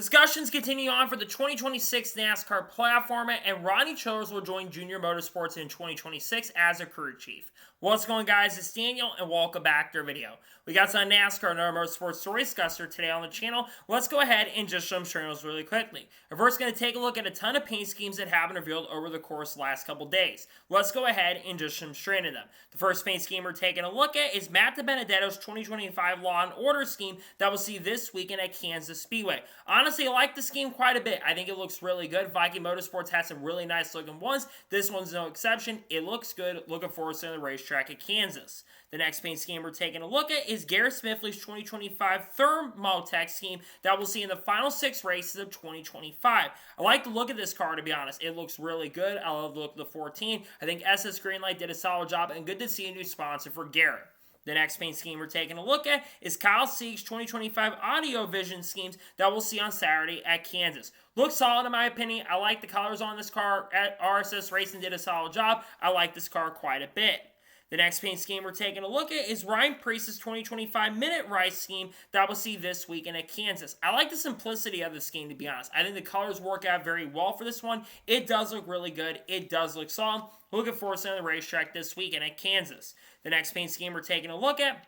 Discussions continue on for the 2026 NASCAR playoff format, and Rodney Childers will join Junior Motorsports in 2026 as a crew chief. What's going on, guys? It's Daniel, and welcome back to our video. We got some NASCAR and other motorsports story discusser today on the channel. Let's go ahead and just show them trailers really quickly. We're first going to take a look at a ton of paint schemes that have been revealed over the course of the last couple days. Let's go ahead and just jump straight into them. The first paint scheme we're taking a look at is Matt DiBenedetto's 2025 Law and Order scheme that we'll see this weekend at Kansas Speedway. Honestly, I like the scheme quite a bit. I think it looks really good. Viking Motorsports has some really nice looking ones. This one's no exception. It looks good. Looking forward to the racetrack at Kansas. The next paint scheme we're taking a look at is Garrett Smithley's 2025 Thermotech scheme that we'll see in the final 6 races of 2025. I like the look of this car, to be honest. It looks really good. I love the look of the 14. I think SS Greenlight did a solid job, and good to see a new sponsor for Garrett. The next paint scheme we're taking a look at is Kyle Sieg's 2025 Audio Vision schemes that we'll see on Saturday at Kansas. Looks solid in my opinion. I like the colors on this car. RSS Racing did a solid job. I like this car quite a bit. The next paint scheme we're taking a look at is Ryan Preece's 2025 Minute Rice scheme that we'll see this weekend at Kansas. I like the simplicity of the scheme, to be honest. I think the colors work out very well for this one. It does look really good. It does look solid. Looking forward to the racetrack this weekend at Kansas. The next paint scheme we're taking a look at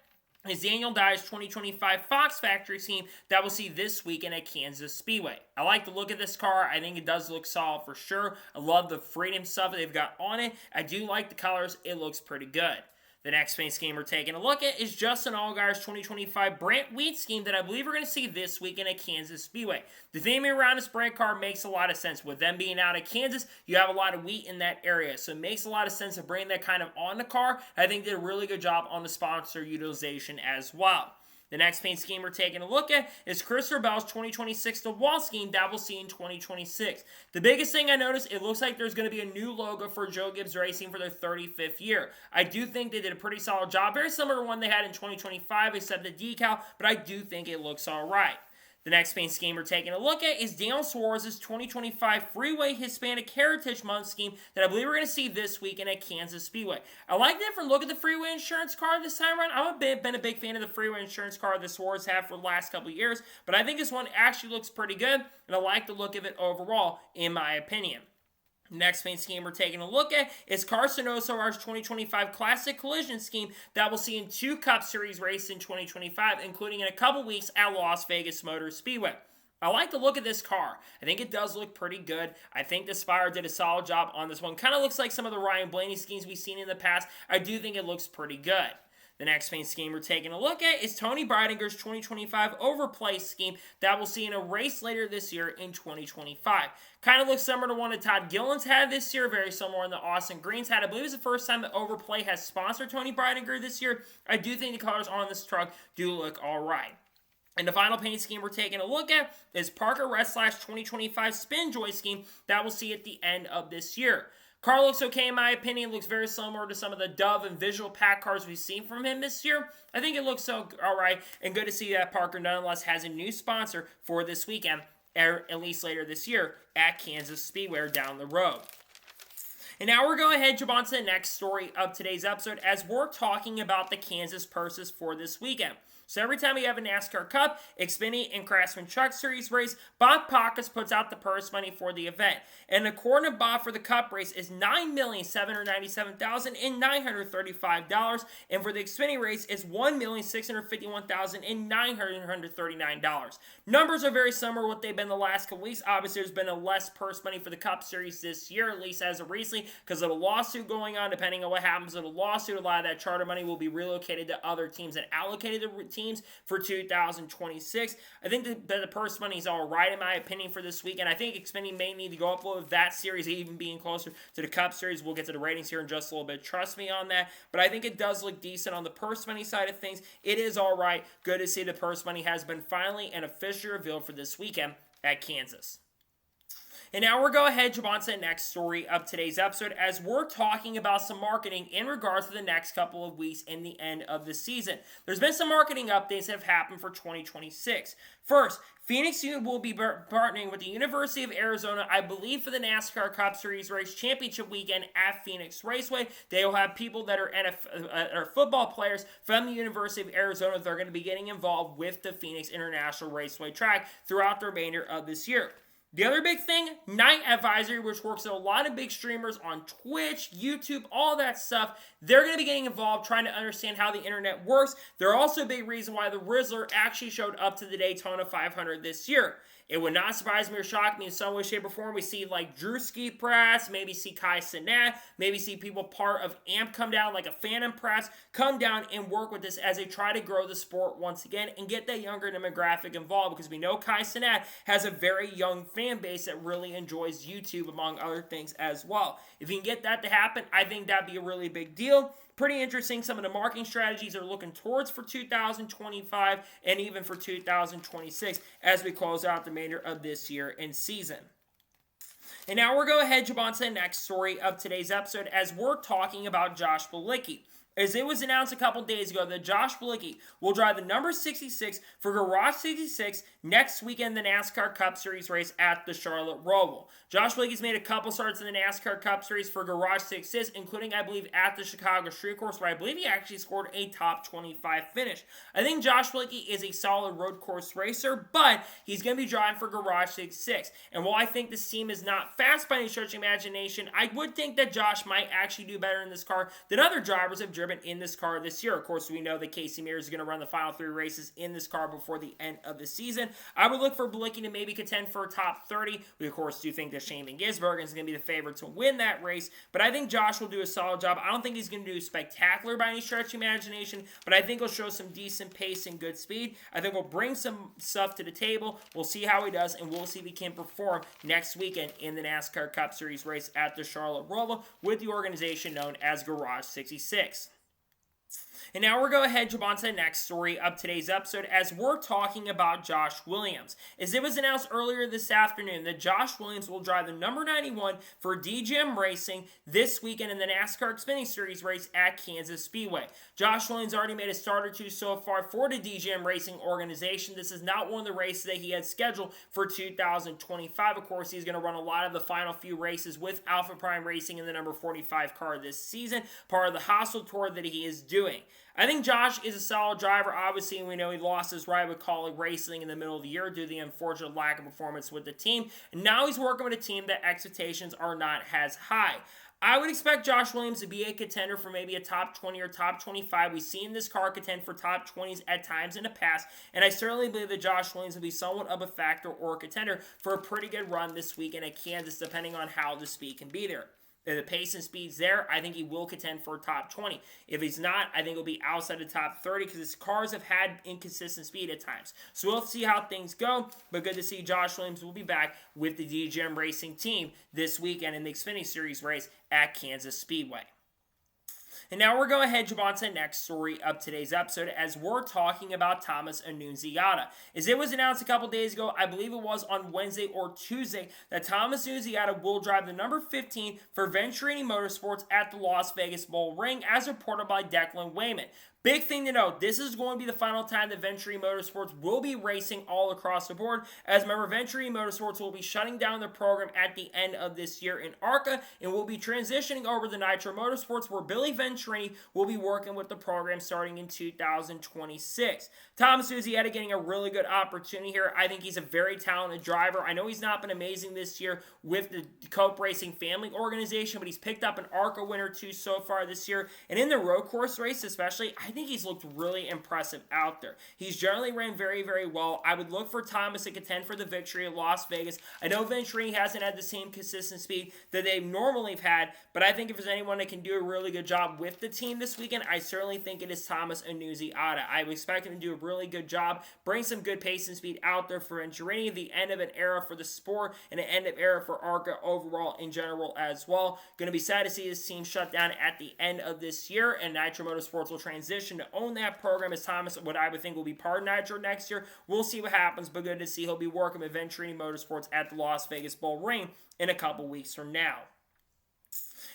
is Daniel Dye's 2025 Fox Factory scheme that we'll see this weekend at Kansas Speedway. I like the look of this car. I think it does look solid for sure. I love the Freedom stuff they've got on it. I do like the colors. It looks pretty good. The next paint scheme we're taking a look at is Justin Allgaier's 2025 Brent Wheat scheme that I believe we're going to see this weekend at Kansas Speedway. The theming around this Brent car makes a lot of sense. With them being out of Kansas, you have a lot of wheat in that area, so it makes a lot of sense to bring that kind of on the car. I think they did a really good job on the sponsor utilization as well. The next paint scheme we're taking a look at is Christopher Bell's 2026 DeWalt scheme that we'll see in 2026. The biggest thing I noticed, it looks like there's going to be a new logo for Joe Gibbs Racing for their 35th year. I do think they did a pretty solid job, very similar to one they had in 2025 except the decal, but I do think it looks alright. The next paint scheme we're taking a look at is Daniel Suarez's 2025 Freeway Hispanic Heritage Month scheme that I believe we're going to see this weekend at Kansas Speedway. I like the different look of the Freeway Insurance car this time around. I've been a big fan of the Freeway Insurance car that Suarez had for the last couple of years, but I think this one actually looks pretty good, and I like the look of it overall, in my opinion. Next paint scheme we're taking a look at is Carson Osovar's 2025 Classic Collision scheme that we'll see in 2 Cup Series races in 2025, including in a couple weeks at Las Vegas Motor Speedway. I like the look of this car. I think it does look pretty good. I think the Spire did a solid job on this one. Kind of looks like some of the Ryan Blaney schemes we've seen in the past. I do think it looks pretty good. The next paint scheme we're taking a look at is Tony Breidinger's 2025 Overplay scheme that we'll see in a race later this year in 2025. Kind of looks similar to one that Todd Gilliland's had this year, very similar one that Austin Green's had. I believe it's the first time that Overplay has sponsored Tony Breidinger this year. I do think the colors on this truck do look alright. And the final paint scheme we're taking a look at is Parker Reslack's 2025 Spin Joy scheme that we'll see at the end of this year. Car looks okay in my opinion. Looks very similar to some of the Dove and Visual Pack cars we've seen from him this year. I think it looks alright, and good to see that Parker nonetheless has a new sponsor for this weekend, or at least later this year, at Kansas Speedway down the road. And now we're going ahead and jump on to the next story of today's episode as we're talking about the Kansas purses for this weekend. So every time we have a NASCAR Cup, Xfinity, and Craftsman Truck Series race, Bob Pockus puts out the purse money for the event. And according to Bob for the Cup race is $9,797,935, and for the Xfinity race is $1,651,939. Numbers are very similar to what they've been the last couple weeks. Obviously, there's been a less purse money for the Cup Series this year, at least as of recently, because of the lawsuit going on. Depending on what happens with the lawsuit, a lot of that charter money will be relocated to other teams and allocated to teams for 2026. I think that the purse money is all right in my opinion for this weekend. I think Xfinity may need to go up with that series even being closer to the Cup Series. We'll get to the ratings here in just a little bit. Trust me on that. But I think it does look decent on the purse money side of things. It is all right. Good to see the purse money has been finally and officially revealed for this weekend at Kansas. And now we're going ahead, jump on to the next story of today's episode as we're talking about some marketing in regards to the next couple of weeks in the end of the season. There's been some marketing updates that have happened for 2026. First, Phoenix will be partnering with the University of Arizona, I believe, for the NASCAR Cup Series Race Championship weekend at Phoenix Raceway. They will have people that are football players from the University of Arizona that are going to be getting involved with the Phoenix International Raceway track throughout the remainder of this year. The other big thing, Night Advisory, which works with a lot of big streamers on Twitch, YouTube, all that stuff. They're going to be getting involved trying to understand how the internet works. They're also a big reason why the Rizzler actually showed up to the Daytona 500 this year. It would not surprise me or shock me in some way, shape, or form. We see like Drewski press, maybe see Kai Cenat, maybe see people part of AMP come down, like a Phantom press, come down and work with this as they try to grow the sport once again and get that younger demographic involved, because we know Kai Cenat has a very young fan base that really enjoys YouTube, among other things as well. If you can get that to happen, I think that'd be a really big deal. Pretty interesting. Some of the marketing strategies are looking towards for 2025 and even for 2026 as we close out the remainder of this year and season. And now we're going to jump on to the next story of today's episode as we're talking about Josh Bilicki. As it was announced a couple days ago that Josh Bilicki will drive the number 66 for Garage 66 next weekend in the NASCAR Cup Series race at the Charlotte Roval. Josh Bilicki's made a couple starts in the NASCAR Cup Series for Garage 66, including, I believe, at the Chicago Street Course, where I believe he actually scored a top 25 finish. I think Josh Bilicki is a solid road course racer, but he's going to be driving for Garage 66. And while I think this team is not fast by any stretch of imagination, I would think that Josh might actually do better in this car than other drivers have driven in this car this year. Of course, we know that Casey Mears is going to run the final 3 races in this car before the end of the season. I would look for Bilicki to maybe contend for a top 30. We, of course, do think that Shane Van Gisbergen is going to be the favorite to win that race, but I think Josh will do a solid job. I don't think he's going to do spectacular by any stretch of imagination, but I think he'll show some decent pace and good speed. I think we'll bring some stuff to the table. We'll see how he does, and we'll see if he can perform next weekend in the NASCAR Cup Series race at the Charlotte Roval with the organization known as Garage 66. And now we're going to jump on to the next story of today's episode as we're talking about Josh Williams. As it was announced earlier this afternoon that Josh Williams will drive the number 91 for DGM Racing this weekend in the NASCAR Xfinity Series race at Kansas Speedway. Josh Williams already made a start or two so far for the DGM Racing organization. This is not one of the races that he had scheduled for 2025. Of course, he's going to run a lot of the final few races with Alpha Prime Racing in the number 45 car this season, part of the Hostile Tour that he is doing. I think Josh is a solid driver. Obviously, we know he lost his ride with Kaulig Racing in the middle of the year due to the unfortunate lack of performance with the team. And now he's working with a team that expectations are not as high. I would expect Josh Williams to be a contender for maybe a top 20 or top 25. We've seen this car contend for top 20s at times in the past, and I certainly believe that Josh Williams will be somewhat of a factor or a contender for a pretty good run this weekend at Kansas, depending on how the speed can be there. If the pace and speed's there, I think he will contend for a top 20. If he's not, I think he'll be outside the top 30 because his cars have had inconsistent speed at times. So we'll see how things go, but good to see Josh Williams will be back with the DGM Racing team this weekend in the Xfinity Series race at Kansas Speedway. And now we're going to jump on to the next story of today's episode as we're talking about Thomas Annunziata. As it was announced a couple days ago, I believe it was on Wednesday or Tuesday, that Thomas Annunziata will drive the number 15 for Venturini Motorsports at the Las Vegas Bull Ring, as reported by Declan Wayman. Big thing to note, this is going to be the final time that Venturini Motorsports will be racing all across the board. As remember, Venturini Motorsports will be shutting down the program at the end of this year in ARCA and will be transitioning over to Nitro Motorsports, where Billy Venturini will be working with the program starting in 2026. Thomas Annunziata getting a really good opportunity here. I think he's a very talented driver. I know he's not been amazing this year with the Cope Racing family organization, but he's picked up an ARCA win or two so far this year. And in the road course race especially, I think he's looked really impressive out there. He's generally ran very, very well. I would look for Thomas to contend for the victory at Las Vegas. I know Venturini hasn't had the same consistent speed that they normally have had, but I think if there's anyone that can do a really good job with the team this weekend, I certainly think it is Thomas Annunziata. I would expect him to do a really good job, bring some good pace and speed out there for Venturini, the end of an era for the sport and the end of era for ARCA overall in general as well. Going to be sad to see this team shut down at the end of this year, and Nitro Motorsports will transition position to own that program as Thomas, what I would think will be part of Nitro next year. We'll see what happens, but good to see he'll be working with Venturini Motorsports at the Las Vegas Bull Ring in a couple weeks from now.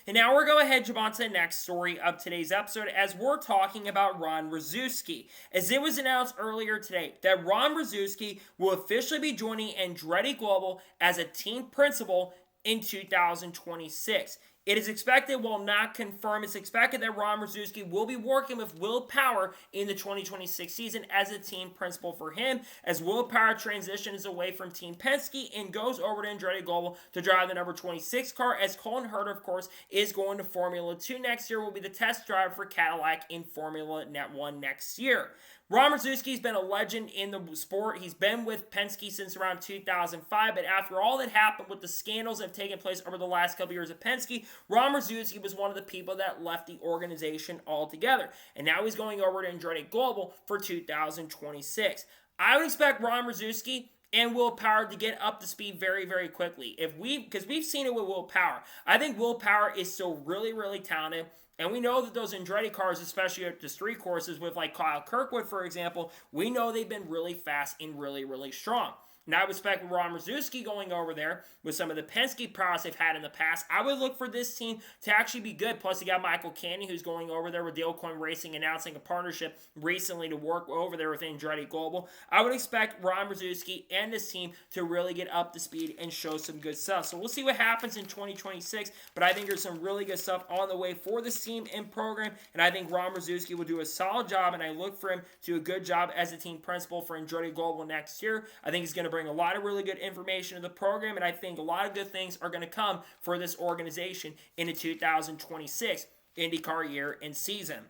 And now we're going to head on to the next story of today's episode as we're talking about Ron Ruzewski. As it was announced earlier today that Ron Ruzewski will officially be joining Andretti Global as a team principal in 2026. It is expected, while not confirmed, it's expected that Ron Ruzewski will be working with Will Power in the 2026 season as a team principal for him, as Will Power transitions away from Team Penske and goes over to Andretti Global to drive the number 26 car, as Coyne, of course, is going to Formula 2 next year, will be the test driver for Cadillac in Formula 1 next year. Ron Ruzewski's been a legend in the sport. He's been with Penske since around 2005, but after all that happened with the scandals that have taken place over the last couple years at Penske, Ron Ruzewski was one of the people that left the organization altogether. And now he's going over to Andretti Global for 2026. I would expect Ron Ruzewski and Will Power to get up to speed very, very quickly. Because we've seen it with Will Power. I think Will Power is still really, really talented. And we know that those Andretti cars, especially at the street courses with like Kyle Kirkwood, for example, we know they've been really fast and really, really strong. Now, I would expect Ron Ruzewski going over there with some of the Penske prowess they've had in the past. I would look for this team to actually be good. Plus, you got Michael Canny, who's going over there with Dale Coyne Racing, announcing a partnership recently to work over there with Andretti Global. I would expect Ron Ruzewski and this team to really get up to speed and show some good stuff. So we'll see what happens in 2026, but I think there's some really good stuff on the way for this team and program, and I think Ron Ruzewski will do a solid job, and I look for him to do a good job as a team principal for Andretti Global next year. I think he's going to bring a lot of really good information to the program, and I think a lot of good things are going to come for this organization in the 2026 IndyCar year and season.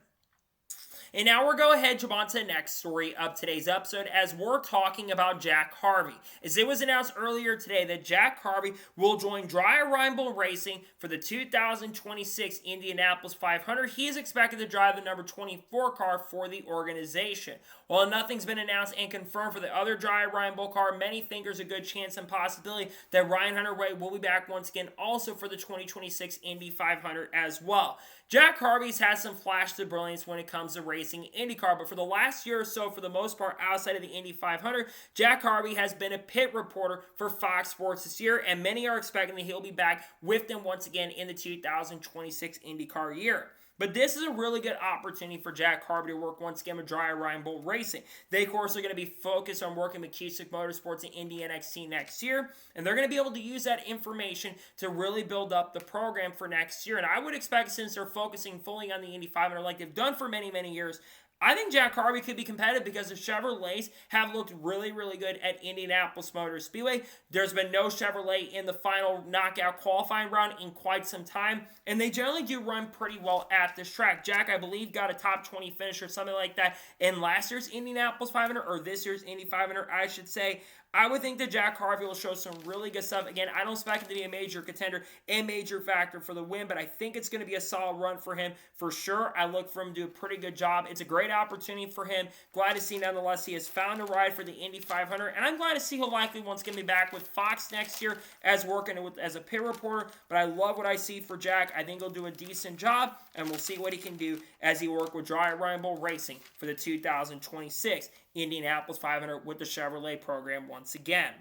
And now we're going ahead to move on to the next story of today's episode as we're talking about Jack Harvey. As it was announced earlier today that Jack Harvey will join Dreyer Reinbold Racing for the 2026 Indianapolis 500. He is expected to drive the number 24 car for the organization. While nothing's been announced and confirmed for the other Dreyer Reinbold car, many think there's a good chance and possibility that Ryan Hunter-Reay will be back once again also for the 2026 Indy 500 as well. Jack Harvey's had some flashes of brilliance when it comes to racing IndyCar, but for the last year or so, for the most part, outside of the Indy 500, Jack Harvey has been a pit reporter for Fox Sports this year, and many are expecting that he'll be back with them once again in the 2026 IndyCar year. But this is a really good opportunity for Jack Harvey to work once again with Dreyer Reinbold Racing. They, of course, are going to be focused on working with Cusick Motorsports and Indy NXT next year, and they're going to be able to use that information to really build up the program for next year. And I would expect, since they're focusing fully on the Indy 500 like they've done for many, many years, I think Jack Harvey could be competitive because the Chevrolets have looked really, really good at Indianapolis Motor Speedway. There's been no Chevrolet in the final knockout qualifying round in quite some time, and they generally do run pretty well at this track. Jack, I believe, got a top 20 finish or something like that in last year's Indianapolis 500, or this year's Indy 500, I should say. I would think that Jack Harvey will show some really good stuff. Again, I don't expect him to be a major contender and major factor for the win, but I think it's going to be a solid run for him for sure. I look for him to do a pretty good job. It's a great opportunity for him. Glad to see, nonetheless, he has found a ride for the Indy 500, and I'm glad to see he'll likely once going to be back with Fox next year as working as a pit reporter, but I love what I see for Jack. I think he'll do a decent job, and we'll see what he can do as he works with Dreyer Reinbold Racing for the 2026 Indianapolis 500 with the Chevrolet program once again.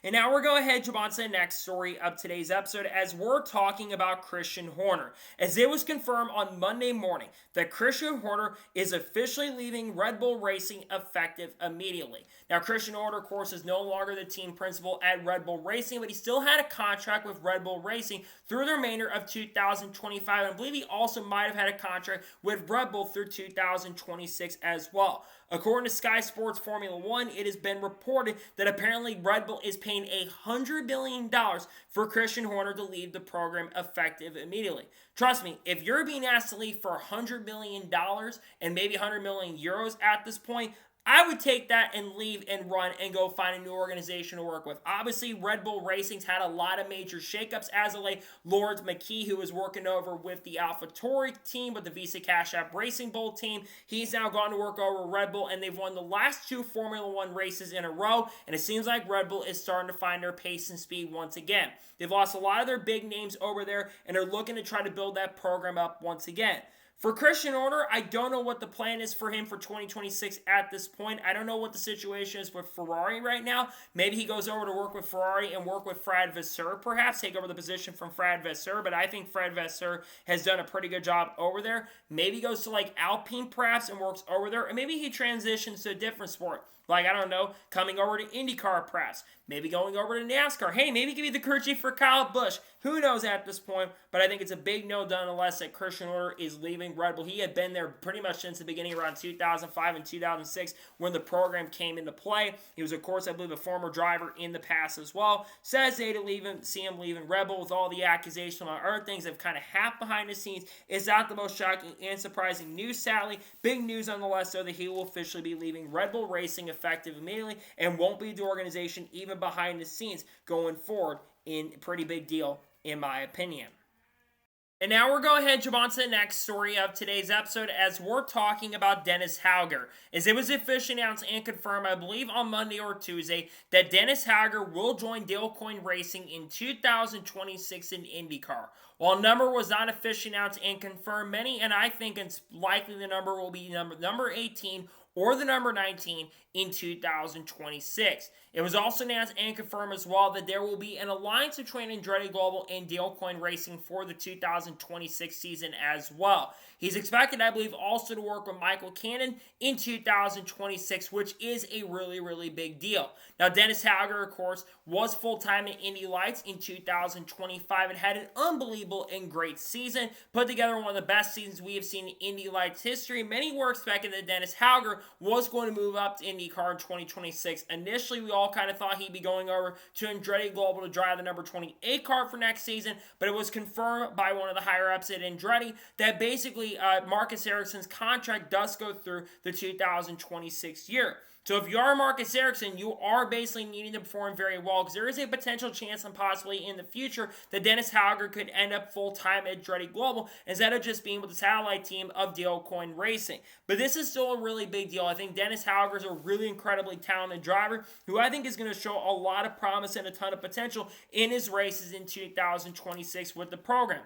And now we're going ahead to move on to the next story of today's episode as we're talking about Christian Horner. As it was confirmed on Monday morning that Christian Horner is officially leaving Red Bull Racing effective immediately. Now, Christian Horner, of course, is no longer the team principal at Red Bull Racing, but he still had a contract with Red Bull Racing through the remainder of 2025. And I believe he also might have had a contract with Red Bull through 2026 as well. According to Sky Sports Formula 1, it has been reported that apparently Red Bull is paying $100 million for Christian Horner to leave the program effective immediately. Trust me, if you're being asked to leave for $100 million and maybe 100 million euros at this point, I would take that and leave and run and go find a new organization to work with. Obviously, Red Bull Racing's had a lot of major shakeups as of late. Lawrence McKee, who was working over with the AlphaTauri team, with the Visa Cash App Racing Bull team, he's now gone to work over Red Bull, and they've won the last 2 Formula One races in a row, and it seems like Red Bull is starting to find their pace and speed once again. They've lost a lot of their big names over there, and they're looking to try to build that program up once again. For Christian Horner, I don't know what the plan is for him for 2026 at this point. I don't know what the situation is with Ferrari right now. Maybe he goes over to work with Ferrari and work with Fred Vasseur, perhaps take over the position from Fred Vasseur, but I think Fred Vasseur has done a pretty good job over there. Maybe he goes to like Alpine perhaps and works over there, or maybe he transitions to a different sport. Like, I don't know, coming over to IndyCar perhaps. Maybe going over to NASCAR. Hey, maybe give me the crew chief for Kyle Busch. Who knows at this point? But I think it's a big no nonetheless that Christian Horner is leaving Red Bull. He had been there pretty much since the beginning, around 2005 and 2006 when the program came into play. He was, of course, I believe, a former driver in the past as well. Says they to see him leaving Red Bull with all the accusations on other things that have kind of happened behind the scenes. It's not the most shocking and surprising news, sadly. Big news nonetheless, though, that he will officially be leaving Red Bull Racing effective immediately and won't be the organization even behind the scenes going forward. In a pretty big deal, in my opinion. And now we're going ahead and jump on to the next story of today's episode as we're talking about Dennis Hauger. As it was officially announced and confirmed, I believe on Monday or Tuesday, that Dennis Hauger will join Coyne Racing in 2026 in IndyCar. While number was not officially announced and confirmed, many, and I think it's likely the number will be number 18 or the number 19 in 2026. It was also announced and confirmed as well that there will be an alliance between Andretti Global and Coyne Racing for the 2026 season as well. He's expected, I believe, also to work with Michael Cannon in 2026, which is a really, really big deal. Now, Dennis Hauger, of course, was full-time in Indy Lights in 2025 and had an unbelievable and great season. Put together one of the best seasons we have seen in Indy Lights history. Many were expecting that Dennis Hauger was going to move up to IndyCar in 2026. Initially, we all kind of thought he'd be going over to Andretti Global to drive the number 28 car for next season, but it was confirmed by one of the higher-ups at Andretti that basically Marcus Ericsson's contract does go through the 2026 year. So if you are Marcus Ericsson, you are basically needing to perform very well because there is a potential chance and possibly in the future that Dennis Hauger could end up full-time at Andretti Global instead of just being with the satellite team of Coyne Racing. But this is still a really big deal. I think Dennis Hauger is a really incredibly talented driver who I think is going to show a lot of promise and a ton of potential in his races in 2026 with the program.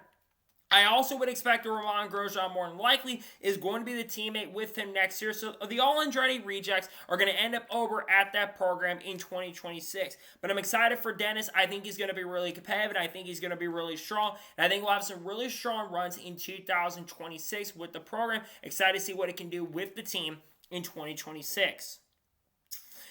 I also would expect that Romain Grosjean more than likely is going to be the teammate with him next year. So the all Andretti rejects are going to end up over at that program in 2026. But I'm excited for Dennis. I think he's going to be really competitive, and I think he's going to be really strong. And I think we'll have some really strong runs in 2026 with the program. Excited to see what it can do with the team in 2026.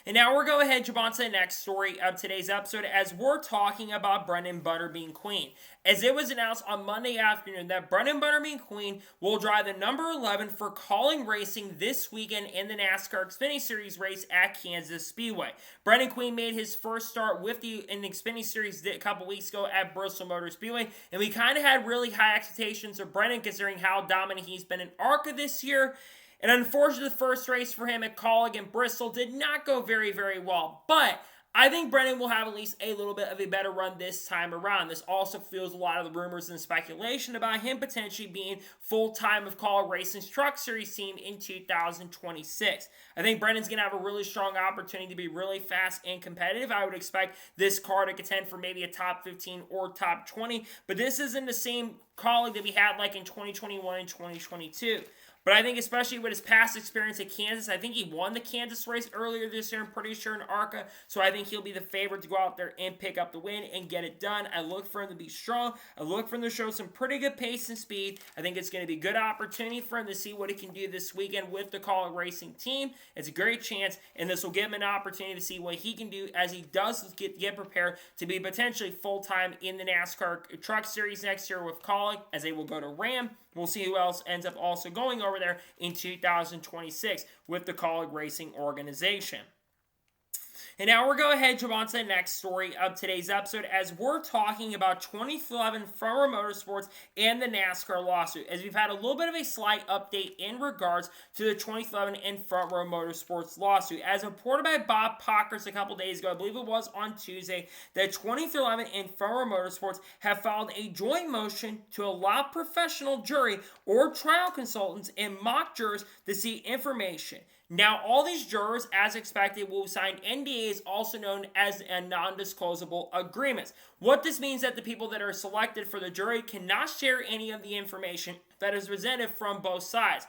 And now we're going ahead and jump on to the next story of today's episode as we're talking about Brenden Queen. As it was announced on Monday afternoon that Brenden Queen will drive the number 11 for Kaulig Racing this weekend in the NASCAR Xfinity Series race at Kansas Speedway. Brenden Queen made his first start in the Xfinity Series a couple weeks ago at Bristol Motor Speedway, and we kind of had really high expectations of Brenden considering how dominant he's been in ARCA this year. And unfortunately, the first race for him at Kaulig in Bristol did not go very, very well. But I think Brenden will have at least a little bit of a better run this time around. This also fuels a lot of the rumors and speculation about him potentially being full-time with Kaulig Racing's Truck Series team in 2026. I think Brendan's going to have a really strong opportunity to be really fast and competitive. I would expect this car to contend for maybe a top 15 or top 20. But this isn't the same Kaulig that we had like in 2021 and 2022. But I think especially with his past experience at Kansas, I think he won the Kansas race earlier this year, I'm pretty sure, in ARCA. So I think he'll be the favorite to go out there and pick up the win and get it done. I look for him to be strong. I look for him to show some pretty good pace and speed. I think it's going to be a good opportunity for him to see what he can do this weekend with the Kaulig Racing team. It's a great chance, and this will give him an opportunity to see what he can do as he does get prepared to be potentially full-time in the NASCAR Truck Series next year with Kaulig, as they will go to Ram. We'll see who else ends up also going over there in 2026 with the Kaulig Racing organization. And now we're going ahead and jump on to the next story of today's episode as we're talking about 2011 Front Row Motorsports and the NASCAR lawsuit, as we've had a little bit of a slight update in regards to the 2011 and Front Row Motorsports lawsuit. As reported by Bob Pockers a couple days ago, I believe it was on Tuesday, that 2011 and Front Row Motorsports have filed a joint motion to allow professional jury or trial consultants and mock jurors to see information, Now, all these jurors, as expected, will sign NDAs, also known as non-disclosable agreements. What this means is that the people that are selected for the jury cannot share any of the information that is presented from both sides.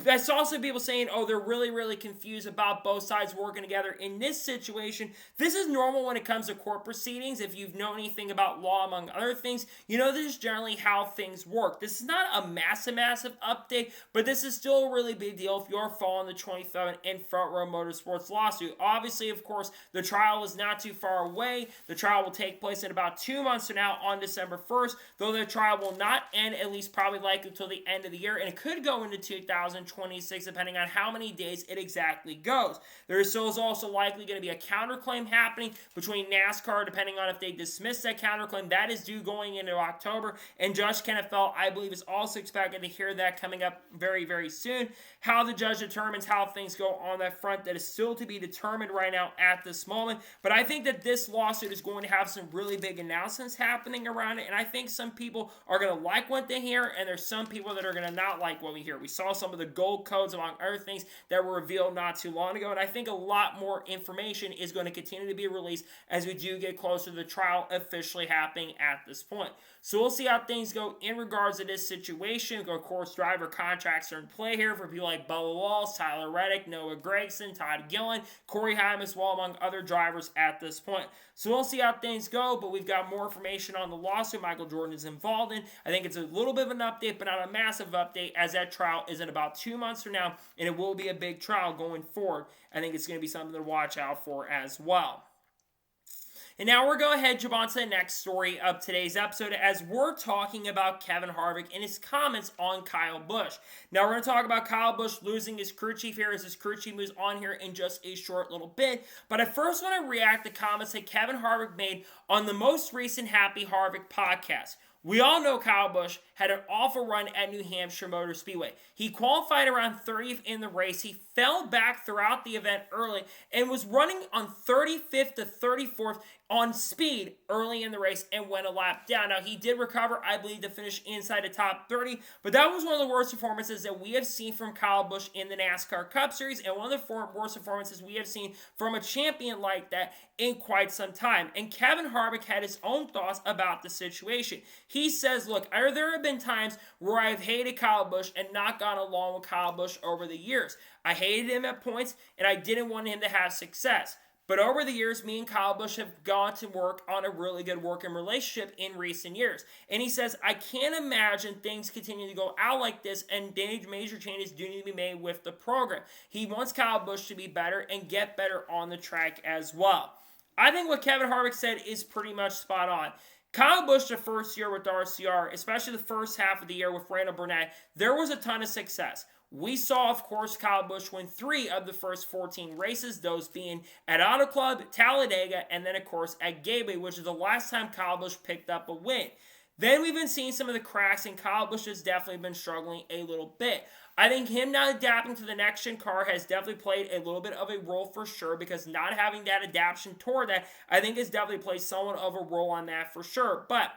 I saw some people saying, oh, they're really, really confused about both sides working together. In this situation, this is normal when it comes to court proceedings. If you've known anything about law, among other things, you know this is generally how things work. This is not a massive update, but this is still a really big deal if you're following the 27 and Front Row Motorsports lawsuit. Obviously, of course, the trial is not too far away. The trial will take place in about 2 months from now on December 1st, though the trial will not end, at least probably likely until the end of the year, and it could go into 2026, depending on how many days it exactly goes. There is also likely going to be a counterclaim happening between NASCAR, depending on if they dismiss that counterclaim. That is due going into October, and Judge Kenneth Felt, I believe, is also expected to hear that coming up very, very soon. How the judge determines how things go on that front, that is still to be determined right now at this moment, but I think that this lawsuit is going to have some really big announcements happening around it, and I think some people are going to like what they hear, and there's some people that are going to not like what we hear. We saw some of the gold codes, among other things, that were revealed not too long ago, and I think a lot more information is going to continue to be released as we do get closer to the trial officially happening at this point. So we'll see how things go in regards to this situation. Of course, driver contracts are in play here for people like Bubba Wallace, Tyler Reddick, Noah Gragson, Todd Gillen, Corey Heim as well, among other drivers at this point. So we'll see how things go, but we've got more information on the lawsuit Michael Jordan is involved in. I think it's a little bit of an update, but not a massive update, as that trial is in about 2 months from now, and it will be a big trial going forward. I think it's going to be something to watch out for as well. And now we're going to head jump on to the next story of today's episode, as we're talking about Kevin Harvick and his comments on Kyle Busch. Now we're going to talk about Kyle Busch losing his crew chief here, as his crew chief moves on here in just a short little bit. But I first want to react to comments that Kevin Harvick made on the most recent Happy Harvick podcast. We all know Kyle Busch had an awful run at New Hampshire Motor Speedway. He qualified around 30th in the race. He fell back throughout the event early and was running on 35th to 34th on speed early in the race and went a lap down. Now, he did recover, I believe, to finish inside the top 30, but that was one of the worst performances that we have seen from Kyle Busch in the NASCAR Cup Series, and one of the worst performances we have seen from a champion like that in quite some time. And Kevin Harvick had his own thoughts about the situation. He says, look, there have been times where I've hated Kyle Busch and not gone along with Kyle Busch over the years. I hated him at points, and I didn't want him to have success. But over the years, me and Kyle Busch have gone to work on a really good working relationship in recent years. And he says, I can't imagine things continue to go out like this, and major changes do need to be made with the program. He wants Kyle Busch to be better and get better on the track as well. I think what Kevin Harvick said is pretty much spot on. Kyle Busch, the first year with RCR, especially the first half of the year with Randall Burnett, there was a ton of success. We saw, of course, Kyle Busch win 3 of the first 14 races, those being at Auto Club, Talladega, and then, of course, at Gateway, which is the last time Kyle Busch picked up a win. Then we've been seeing some of the cracks, and Kyle Busch has definitely been struggling a little bit. I think him not adapting to the next-gen car has definitely played a little bit of a role for sure, because not having that adaptation toward that, I think has definitely played somewhat of a role on that for sure. But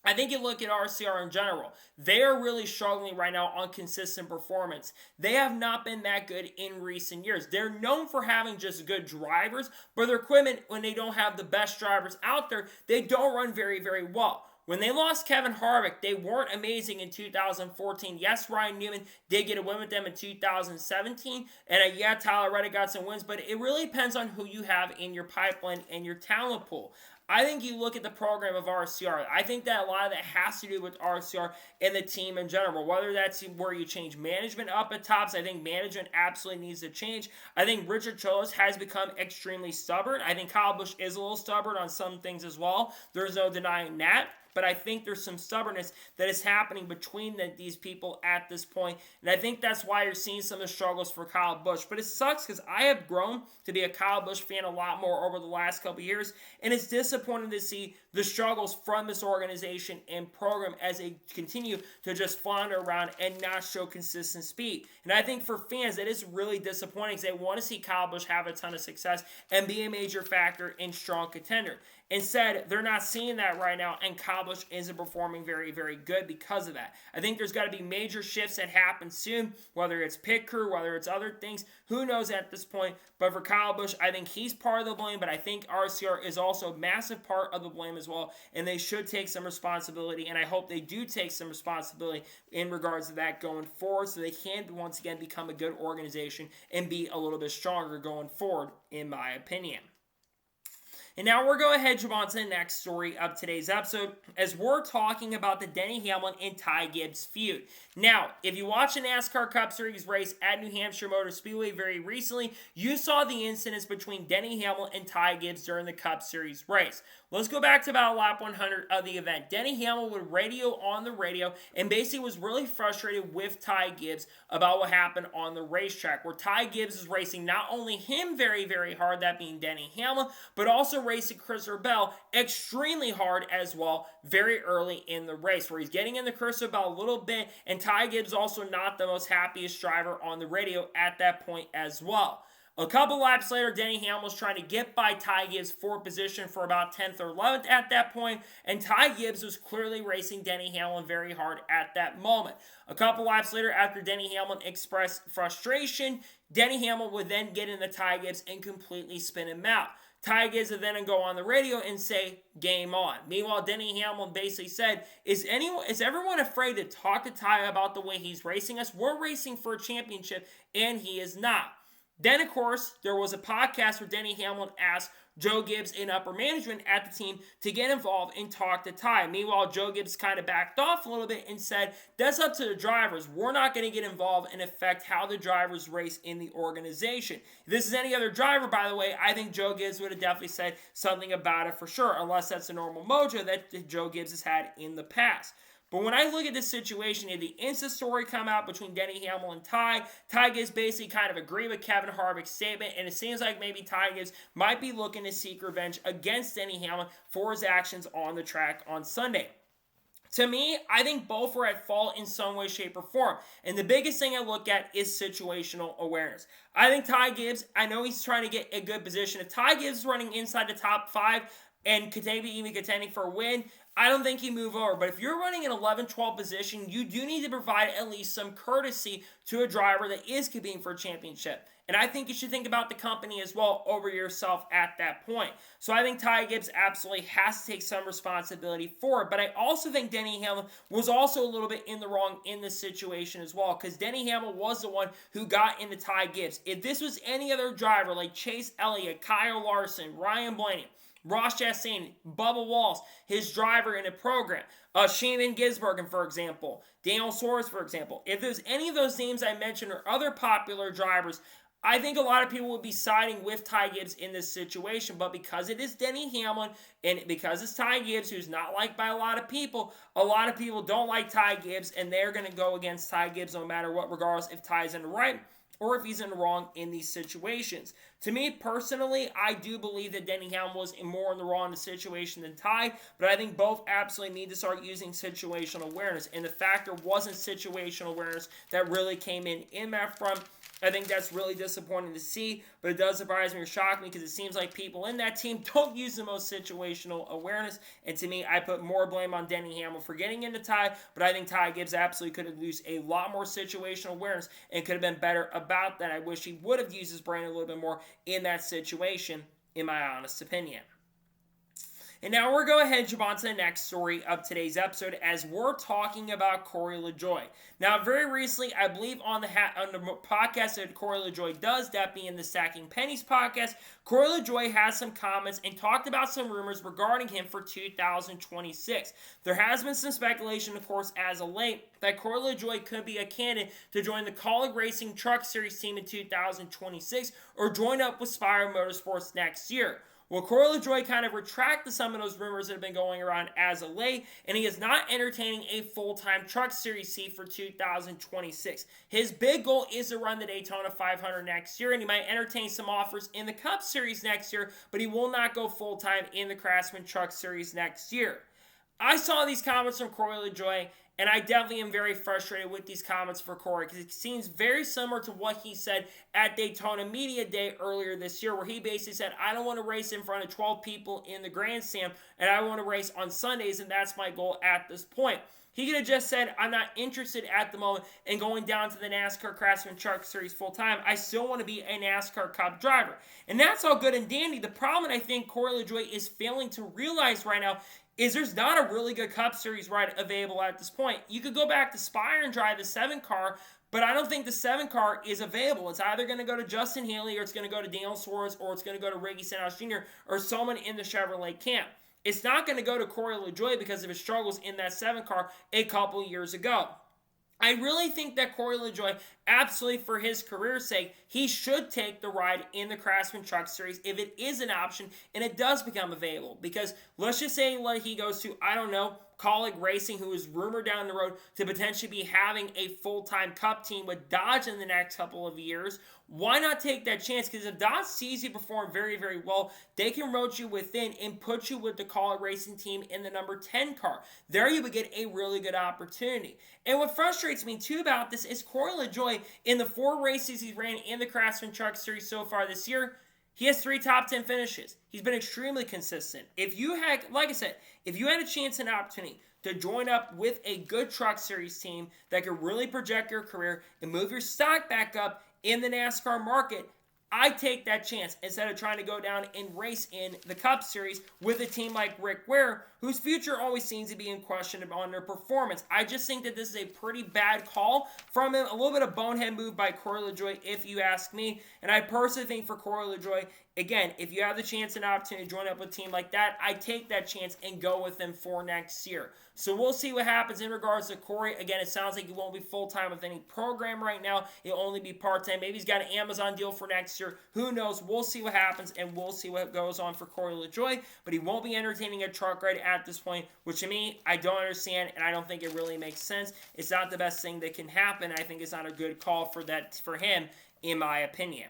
I think you look at RCR in general, they are really struggling right now on consistent performance. They have not been that good in recent years. They're known for having just good drivers, but their equipment, when they don't have the best drivers out there, they don't run very, very well. When they lost Kevin Harvick, they weren't amazing in 2014. Yes, Ryan Newman did get a win with them in 2017. And yeah, Tyler Reddick got some wins, but it really depends on who you have in your pipeline and your talent pool. I think you look at the program of RCR. I think that a lot of that has to do with RCR and the team in general. Whether that's where you change management up at tops, I think management absolutely needs to change. I think Rodney Childers has become extremely stubborn. I think Kyle Busch is a little stubborn on some things as well. There's no denying that. But I think there's some stubbornness that is happening between these people at this point. And I think that's why you're seeing some of the struggles for Kyle Busch. But it sucks because I have grown to be a Kyle Busch fan a lot more over the last couple of years. And it's disappointing to see the struggles from this organization and program as they continue to just flounder around and not show consistent speed. And I think for fans, that is really disappointing because they want to see Kyle Busch have a ton of success and be a major factor in strong contender. and said they're not seeing that right now, and Kyle Busch isn't performing very, very good because of that. I think there's got to be major shifts that happen soon, whether it's pit crew, whether it's other things, who knows at this point. But for Kyle Busch, I think he's part of the blame, but I think RCR is also a massive part of the blame as well, and they should take some responsibility, and I hope they do take some responsibility in regards to that going forward, so they can once again become a good organization and be a little bit stronger going forward, in my opinion. And now we're going to head on to the next story of today's episode, as we're talking about the Denny Hamlin and Ty Gibbs feud. Now, if you watched a NASCAR Cup Series race at New Hampshire Motor Speedway very recently, you saw the incidents between Denny Hamlin and Ty Gibbs during the Cup Series race. Let's go back to about lap 100 of the event. Denny Hamlin would radio on the radio and basically was really frustrated with Ty Gibbs about what happened on the racetrack, where Ty Gibbs is racing not only him very, very hard, that being Denny Hamlin, but also racing Christopher Bell extremely hard as well very early in the race, where he's getting in the Christopher Bell a little bit, and Ty Gibbs also not the most happiest driver on the radio at that point as well. A couple laps later, Denny Hamlin was trying to get by Ty Gibbs for position for about 10th or 11th at that point, and Ty Gibbs was clearly racing Denny Hamlin very hard at that moment. A couple laps later, after Denny Hamlin expressed frustration, Denny Hamlin would then get into Ty Gibbs and completely spin him out. Ty Gibbs would then go on the radio and say, "Game on." Meanwhile, Denny Hamlin basically said, is everyone afraid to talk to Ty about the way he's racing us? We're racing for a championship, and he is not. Then, of course, there was a podcast where Denny Hamlin asked Joe Gibbs in upper management at the team to get involved and talk to Ty. Meanwhile, Joe Gibbs kind of backed off a little bit and said, that's up to the drivers. We're not going to get involved and affect how the drivers race in the organization. If this is any other driver, by the way, I think Joe Gibbs would have definitely said something about it for sure, unless that's a normal mojo that Joe Gibbs has had in the past. But when I look at this situation, the Insta story come out between Denny Hamlin and Ty Gibbs basically kind of agree with Kevin Harvick's statement, and it seems like maybe Ty Gibbs might be looking to seek revenge against Denny Hamlin for his actions on the track on Sunday. To me, I think both were at fault in some way, shape, or form. And the biggest thing I look at is situational awareness. I think Ty Gibbs, I know he's trying to get a good position. If Ty Gibbs is running inside the top 5 and could maybe even contending for a win, I don't think you move over. But if you're running an 11-12 position, you do need to provide at least some courtesy to a driver that is competing for a championship. And I think you should think about the company as well over yourself at that point. So I think Ty Gibbs absolutely has to take some responsibility for it. But I also think Denny Hamlin was also a little bit in the wrong in this situation as well, because Denny Hamlin was the one who got into Ty Gibbs. If this was any other driver like Chase Elliott, Kyle Larson, Ryan Blaney, Ross Chastain, Bubba Wallace, his driver in a program, Shane Gisbergen, for example, Daniel Suarez, for example. If there's any of those names I mentioned or other popular drivers, I think a lot of people would be siding with Ty Gibbs in this situation, but because it is Denny Hamlin and because it's Ty Gibbs, who's not liked by a lot of people don't like Ty Gibbs, and they're going to go against Ty Gibbs no matter what, regardless if Ty's in the right or if he's in the wrong in these situations. To me, personally, I do believe that Denny Hamlin was more in the wrong in the situation than Ty, but I think both absolutely need to start using situational awareness, and the fact there wasn't situational awareness that really came in that front, I think that's really disappointing to see, but it does surprise me or shock me because it seems like people in that team don't use the most situational awareness, and to me, I put more blame on Denny Hamlin for getting into Ty, but I think Ty Gibbs absolutely could have used a lot more situational awareness and could have been better about that. I wish he would have used his brain a little bit more in that situation, in my honest opinion. And now we're going to head on to the next story of today's episode, as we're talking about Corey LaJoie. Now, very recently, I believe on the podcast that Corey LaJoie does, that being the Stacking Pennies podcast, Corey LaJoie has some comments and talked about some rumors regarding him for 2026. There has been some speculation, of course, as of late, that Corey LaJoie could be a candidate to join the Kaulig Racing Truck Series team in 2026 or join up with Spire Motorsports next year. Well, Corey LaJoie kind of retracted some of those rumors that have been going around as of late, and he is not entertaining a full-time Truck Series seat for 2026. His big goal is to run the Daytona 500 next year, and he might entertain some offers in the Cup Series next year, but he will not go full-time in the Craftsman Truck Series next year. I saw these comments from Corey LaJoie, And I definitely am very frustrated with these comments for Corey because it seems very similar to what he said at Daytona Media Day earlier this year, where he basically said, I don't want to race in front of 12 people in the grandstand, and I want to race on Sundays, and that's my goal at this point. He could have just said, I'm not interested at the moment in going down to the NASCAR Craftsman Truck Series full time. I still want to be a NASCAR Cup driver. And that's all good and dandy. The problem I think Corey LaJoie is failing to realize right now is there's not a really good Cup Series ride available at this point. You could go back to Spire and drive the 7 car, but I don't think the 7 car is available. It's either going to go to Justin Haley, or it's going to go to Daniel Suarez, or it's going to go to Ricky Stenhouse Jr., or someone in the Chevrolet camp. It's not going to go to Corey LaJoie because of his struggles in that 7 car a couple years ago. I really think that Corey LaJoie, absolutely for his career's sake, he should take the ride in the Craftsman Truck Series if it is an option and it does become available. Because let's just say he goes to, I don't know, Kaulig Racing, who is rumored down the road to potentially be having a full-time Cup team with Dodge in the next couple of years. Why not take that chance? Because if Dodge sees you perform very, very well, they can rotate you within and put you with the Kaulig Racing team in the number 10 car. There you would get a really good opportunity. And what frustrates me too about this is Corey LaJoie, in the 4 races he's ran in the Craftsman Truck Series so far this year, he has 3 top 10 finishes. He's been extremely consistent. If you had, like I said, if you had a chance and opportunity to join up with a good Truck Series team that could really project your career and move your stock back up in the NASCAR market, I take that chance instead of trying to go down and race in the Cup Series with a team like Rick Ware, whose future always seems to be in question on their performance. I just think that this is a pretty bad call from him, a little bit of bonehead move by Corey LaJoie, if you ask me. And I personally think for Corey LaJoie, again, if you have the chance and opportunity to join up with a team like that, I take that chance and go with them for next year. So we'll see what happens in regards to Corey. Again, it sounds like he won't be full-time with any program right now. He'll only be part-time. Maybe he's got an Amazon deal for next year. Who knows? We'll see what happens, and we'll see what goes on for Corey LaJoie. But he won't be entertaining a truck ride at this point, which to me, I don't understand, and I don't think it really makes sense. It's not the best thing that can happen. I think it's not a good call for him, in my opinion.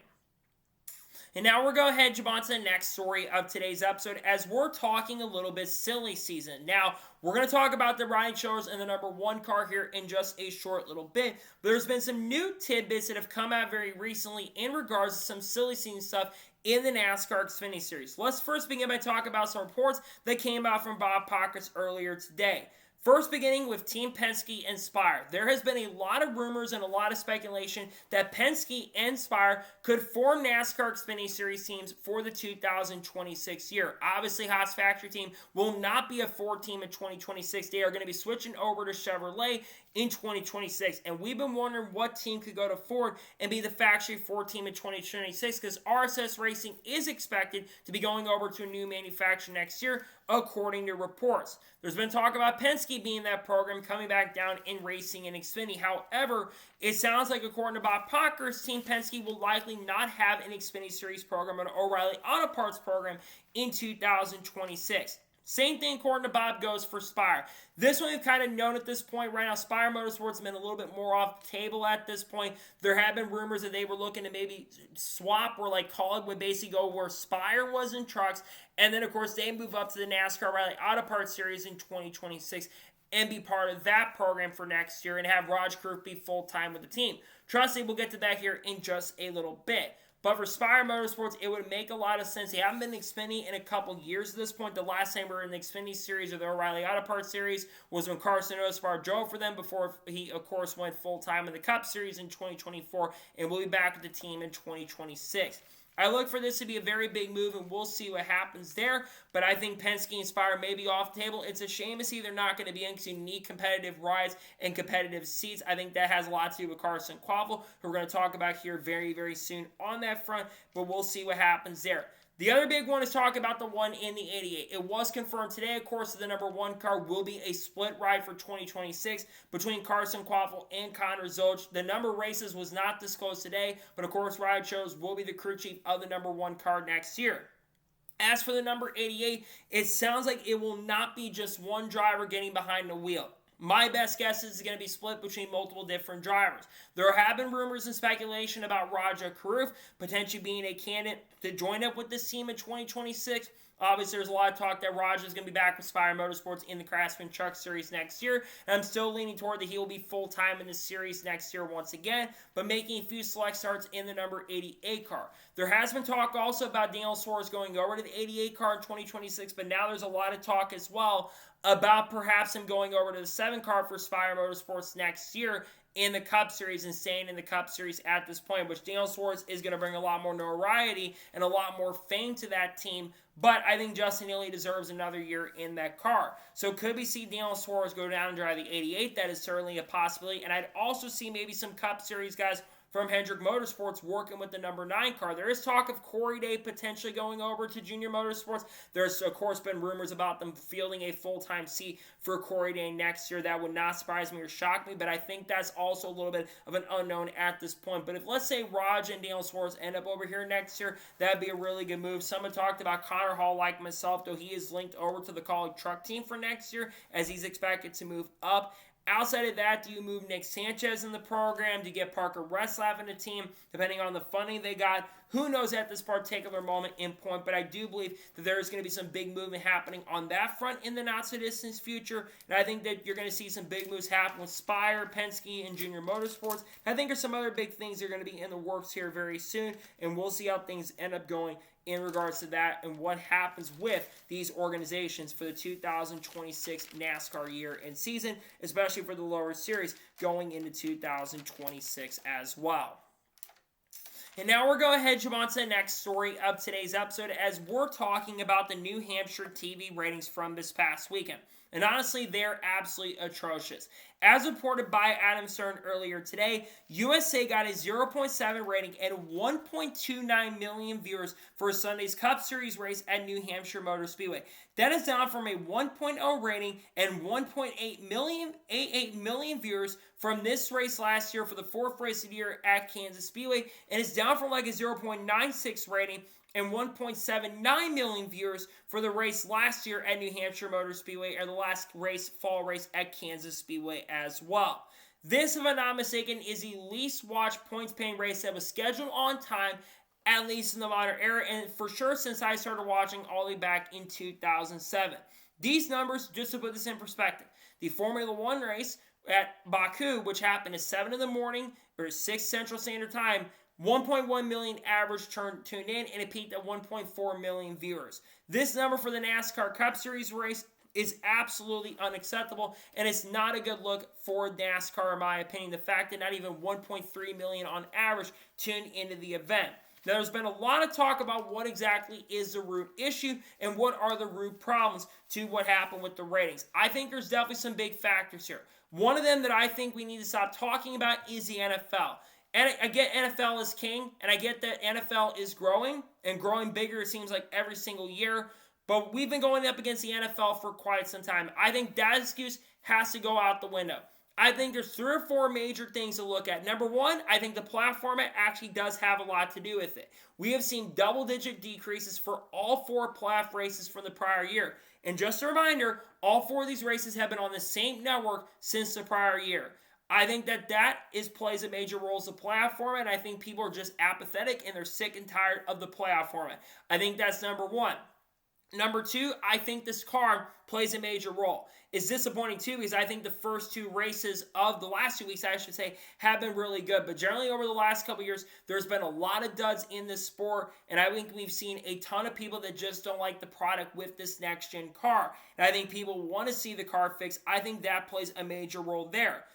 And now we're going to jump on to the next story of today's episode as we're talking a little bit silly season. Now, we're going to talk about the Rodney Childers and the number 1 car here in just a short little bit. But there's been some new tidbits that have come out very recently in regards to some silly season stuff in the NASCAR Xfinity Series. Let's first begin by talking about some reports that came out from Bob Pockrass earlier today. First, beginning with Team Penske and Spire. There has been a lot of rumors and a lot of speculation that Penske and Spire could form NASCAR Xfinity Series teams for the 2026 year. Obviously, Haas Factory Team will not be a Ford team in 2026. They are going to be switching over to Chevrolet in 2026. And we've been wondering what team could go to Ford and be the factory Ford team in 2026 because RSS Racing is expected to be going over to a new manufacturer next year, according to reports. There's been talk about Penske being that program coming back down in racing and Xfinity. However, it sounds like, according to Bob Pockrass, Team Penske will likely not have an Xfinity Series program or an O'Reilly Auto Parts program in 2026. Same thing, according to Bob, goes for Spire. This one we've kind of known at this point right now. Spire Motorsports has been a little bit more off the table at this point. There have been rumors that they were looking to maybe swap, where like Kaulig would basically go where Spire was in trucks. And then, of course, they move up to the NASCAR O'Reilly Auto Parts Series in 2026 and be part of that program for next year and have Raj Karuf be full-time with the team. Trust me, we'll get to that here in just a little bit. But for Spire Motorsports, it would make a lot of sense. They haven't been in Xfinity in a couple years at this point. The last time we were in the Xfinity Series or the O'Reilly Auto Parts Series was when Carson Osbar drove for them before he, of course, went full-time in the Cup Series in 2024, and will be back with the team in 2026. I look for this to be a very big move, and we'll see what happens there. But I think Penske and Spire may be off the table. It's a shame to see they're not going to be in because you need competitive rides and competitive seats. I think that has a lot to do with Carson Quaffle, who we're going to talk about here very, very soon on that front. But we'll see what happens there. The other big one is talking about the one in the 88. It was confirmed today, of course, that the number 1 car will be a split ride for 2026 between Carson Quaffle and Connor Zolch. The number of races was not disclosed today, but of course, Rodney Childers will be the crew chief of the number 1 car next year. As for the number 88, it sounds like it will not be just one driver getting behind the wheel. My best guess is it's going to be split between multiple different drivers. There have been rumors and speculation about Raj Karuf potentially being a candidate to join up with this team in 2026. Obviously, there's a lot of talk that Raj is going to be back with Spire Motorsports in the Craftsman Truck Series next year. And I'm still leaning toward that he will be full-time in the series next year once again, but making a few select starts in the number 88 car. There has been talk also about Daniel Suarez going over to the 88 car in 2026, but now there's a lot of talk as well about perhaps him going over to the 7 car for Spire Motorsports next year in the Cup Series and staying in the Cup Series at this point, which Daniel Suarez is going to bring a lot more notoriety and a lot more fame to that team. But I think Justin Haley deserves another year in that car. So could we see Daniel Suarez go down and drive the 88? That is certainly a possibility. And I'd also see maybe some Cup Series guys from Hendrick Motorsports working with the number 9 car. There is talk of Corey Day potentially going over to Junior Motorsports. There's, of course, been rumors about them fielding a full-time seat for Corey Day next year. That would not surprise me or shock me, but I think that's also a little bit of an unknown at this point. But if, let's say, Raj and Daniel Suarez end up over here next year, that'd be a really good move. Someone talked about Connor Hall, like myself, though he is linked over to the Kaulig truck team for next year, as he's expected to move up. Outside of that, do you move Nick Sanchez in the program? Do you get Parker Reslав in the team? Depending on the funding they got, who knows at this particular moment in point, but I do believe that there is going to be some big movement happening on that front in the not-so-distant future, and I think that you're going to see some big moves happen with Spire, Penske, and Junior Motorsports. I think there's some other big things that are going to be in the works here very soon, and we'll see how things end up going in regards to that and what happens with these organizations for the 2026 NASCAR year and season, especially for the lower series going into 2026 as well. And now we're going ahead and jump on to the next story of today's episode as we're talking about the New Hampshire TV ratings from this past weekend. And honestly, they're absolutely atrocious. As reported by Adam Stern earlier today, USA got a 0.7 rating and 1.29 million viewers for Sunday's Cup Series race at New Hampshire Motor Speedway. That is down from a 1.0 rating and 1.88 million viewers from this race last year for the 4th race of the year at Kansas Speedway, and it's down from like a 0.96 rating and 1.79 million viewers for the race last year at New Hampshire Motor Speedway, or the last race, fall race at Kansas Speedway as well. This, if I'm not mistaken, is the least watched points-paying race that was scheduled on time, at least in the modern era, and for sure since I started watching all the way back in 2007. These numbers, just to put this in perspective, the Formula One race at Baku, which happened at 7 in the morning, or 6 Central Standard Time, 1.1 million average tuned in, and it peaked at 1.4 million viewers. This number for the NASCAR Cup Series race is absolutely unacceptable, and it's not a good look for NASCAR in my opinion. The fact that not even 1.3 million on average tuned into the event. Now, there's been a lot of talk about what exactly is the root issue and what are the root problems to what happened with the ratings. I think there's definitely some big factors here. One of them that I think we need to stop talking about is the NFL. And I get NFL is king, and I get that NFL is growing, and growing bigger, it seems like, every single year. But we've been going up against the NFL for quite some time. I think that excuse has to go out the window. I think there's 3 or 4 major things to look at. Number one, I think the playoff format actually does have a lot to do with it. We have seen double-digit decreases for all 4 playoff races from the prior year. And just a reminder, all 4 of these races have been on the same network since the prior year. I think that plays a major role as the playoff format, and I think people are just apathetic and they're sick and tired of the playoff format. I think that's number one. Number 2, I think this car plays a major role. It's disappointing too because I think the first 2 races of the last 2 weeks, I should say, have been really good. But generally over the last couple years, there's been a lot of duds in this sport. And I think we've seen a ton of people that just don't like the product with this next-gen car. And I think people want to see the car fixed. I think that plays a major role there.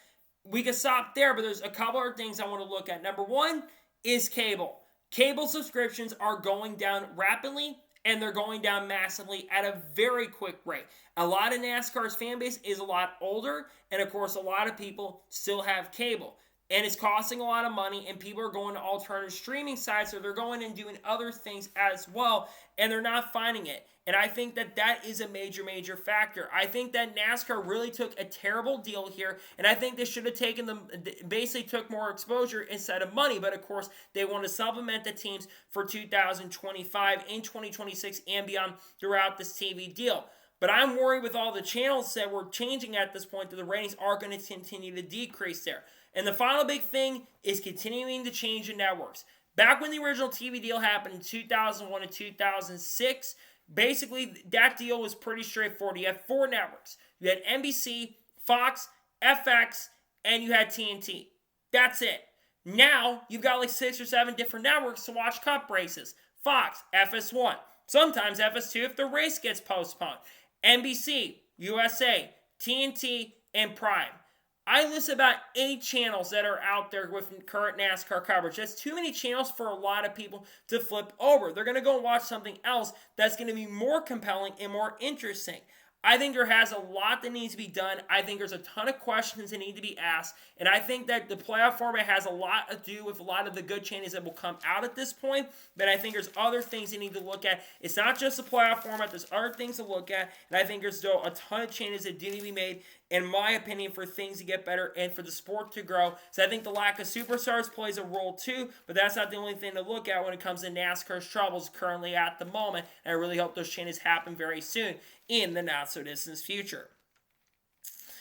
We can stop there, but there's a couple other things I want to look at. Number 1 is cable. Cable subscriptions are going down rapidly, and they're going down massively at a very quick rate. A lot of NASCAR's fan base is a lot older, and of course, a lot of people still have cable. And it's costing a lot of money, and people are going to alternative streaming sites, or they're going and doing other things as well, and they're not finding it. And I think that that is a major, major factor. I think that NASCAR really took a terrible deal here, and I think they should have taken them, basically took more exposure instead of money. But of course, they want to supplement the teams for 2025 and 2026 and beyond throughout this TV deal. But I'm worried with all the channels that we're changing at this point that the ratings are going to continue to decrease there. And the final big thing is continuing to change the networks. Back when the original TV deal happened in 2001 and 2006, Basically, that deal was pretty straightforward. You had 4 networks. You had NBC, Fox, FX, and you had TNT. That's it. Now, you've got like 6 or 7 different networks to watch Cup races. Fox, FS1, sometimes FS2 if the race gets postponed. NBC, USA, TNT, and Prime. I list about 8 channels that are out there with current NASCAR coverage. That's too many channels for a lot of people to flip over. They're going to go and watch something else that's going to be more compelling and more interesting. I think there has a lot that needs to be done. I think there's a ton of questions that need to be asked. And I think that the playoff format has a lot to do with a lot of the good changes that will come out at this point. But I think there's other things you need to look at. It's not just the playoff format. There's other things to look at. And I think there's still a ton of changes that do need to be made, in my opinion, for things to get better and for the sport to grow. So I think the lack of superstars plays a role too. But that's not the only thing to look at when it comes to NASCAR's troubles currently at the moment. And I really hope those changes happen very soon in the not-so-distant future.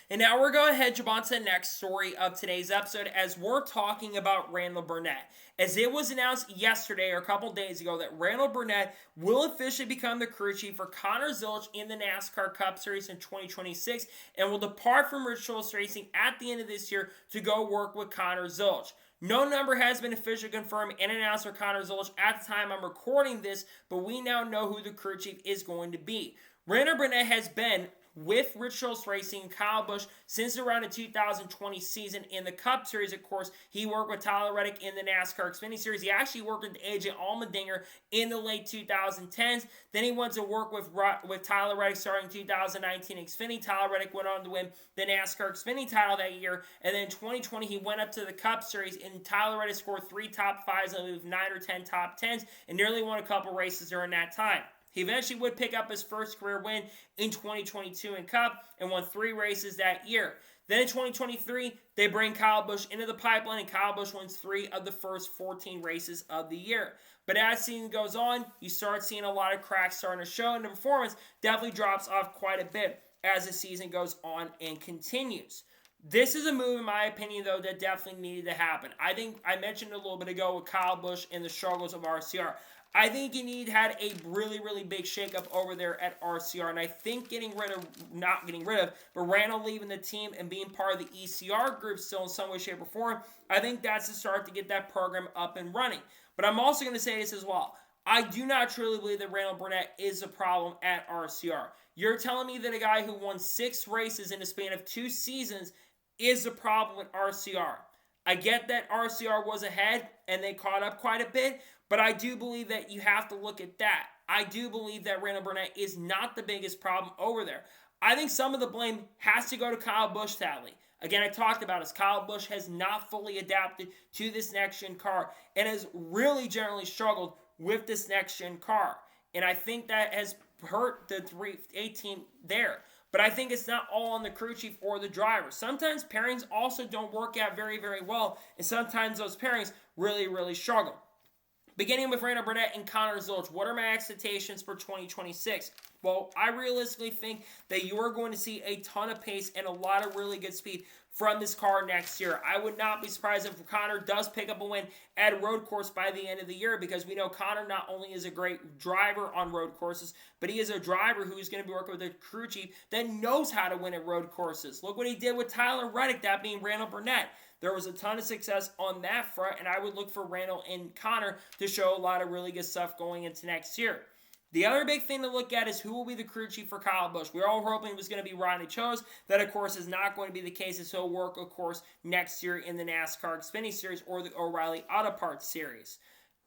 And now we're going to head on to the next story of today's episode as we're talking about Randall Burnett. As it was announced yesterday or a couple days ago that Randall Burnett will officially become the crew chief for Connor Zilch in the NASCAR Cup Series in 2026 and will depart from Ruzewski Racing at the end of this year to go work with Connor Zilch. No number has been officially confirmed and announced for Connor Zilch at the time I'm recording this, but we now know who the crew chief is going to be. Randall Burnett has been with Ruzewski Racing and Kyle Busch since around the 2020 season in the Cup Series, of course. He worked with Tyler Reddick in the NASCAR Xfinity Series. He actually worked with AJ Allmendinger in the late 2010s. Then he went to work with Tyler Reddick starting in 2019 Xfinity. Tyler Reddick went on to win the NASCAR Xfinity title that year. And then in 2020, he went up to the Cup Series, and Tyler Reddick scored 3 top 5s, and with 9 or 10 top 10s, and nearly won a couple races during that time. He eventually would pick up his first career win in 2022 in Cup and won 3 races that year. Then in 2023, they bring Kyle Busch into the pipeline, and Kyle Busch wins 3 of the first 14 races of the year. But as season goes on, you start seeing a lot of cracks starting to show, and the performance definitely drops off quite a bit as the season goes on and continues. This is a move, in my opinion, though, that definitely needed to happen. I think I mentioned a little bit ago with Kyle Busch and the struggles of RCR. I think you had a really, really big shakeup over there at RCR. And I think but Randall leaving the team and being part of the ECR group still in some way, shape, or form, I think that's the start to get that program up and running. But I'm also going to say this as well. I do not truly believe that Randall Burnett is a problem at RCR. You're telling me that a guy who won 6 races in the span of 2 seasons is a problem with RCR. I get that RCR was ahead and they caught up quite a bit, but I do believe that you have to look at that. I do believe that Randall Burnett is not the biggest problem over there. I think some of the blame has to go to Kyle Busch, sadly. Again, I talked about this. Kyle Busch has not fully adapted to this next-gen car and has really generally struggled with this next-gen car. And I think that has hurt the 8 team there. But I think it's not all on the crew chief or the driver. Sometimes pairings also don't work out very, very well, and sometimes those pairings really, really struggle. Beginning with Randall Burnett and Connor Zilch, what are my expectations for 2026? Well, I realistically think that you are going to see a ton of pace and a lot of really good speed from this car next year. I would not be surprised if Connor does pick up a win at a road course by the end of the year, because we know Connor not only is a great driver on road courses, but he is a driver who's going to be working with a crew chief that knows how to win at road courses. Look what he did with Tyler Reddick, that being Randall Burnett. There was a ton of success on that front, and I would look for Randall and Connor to show a lot of really good stuff going into next year. The other big thing to look at is who will be the crew chief for Kyle Busch. We were all hoping it was going to be Rodney Childers. That, of course, is not going to be the case, as he'll work, of course, next year in the NASCAR Xfinity Series or the O'Reilly Auto Parts Series.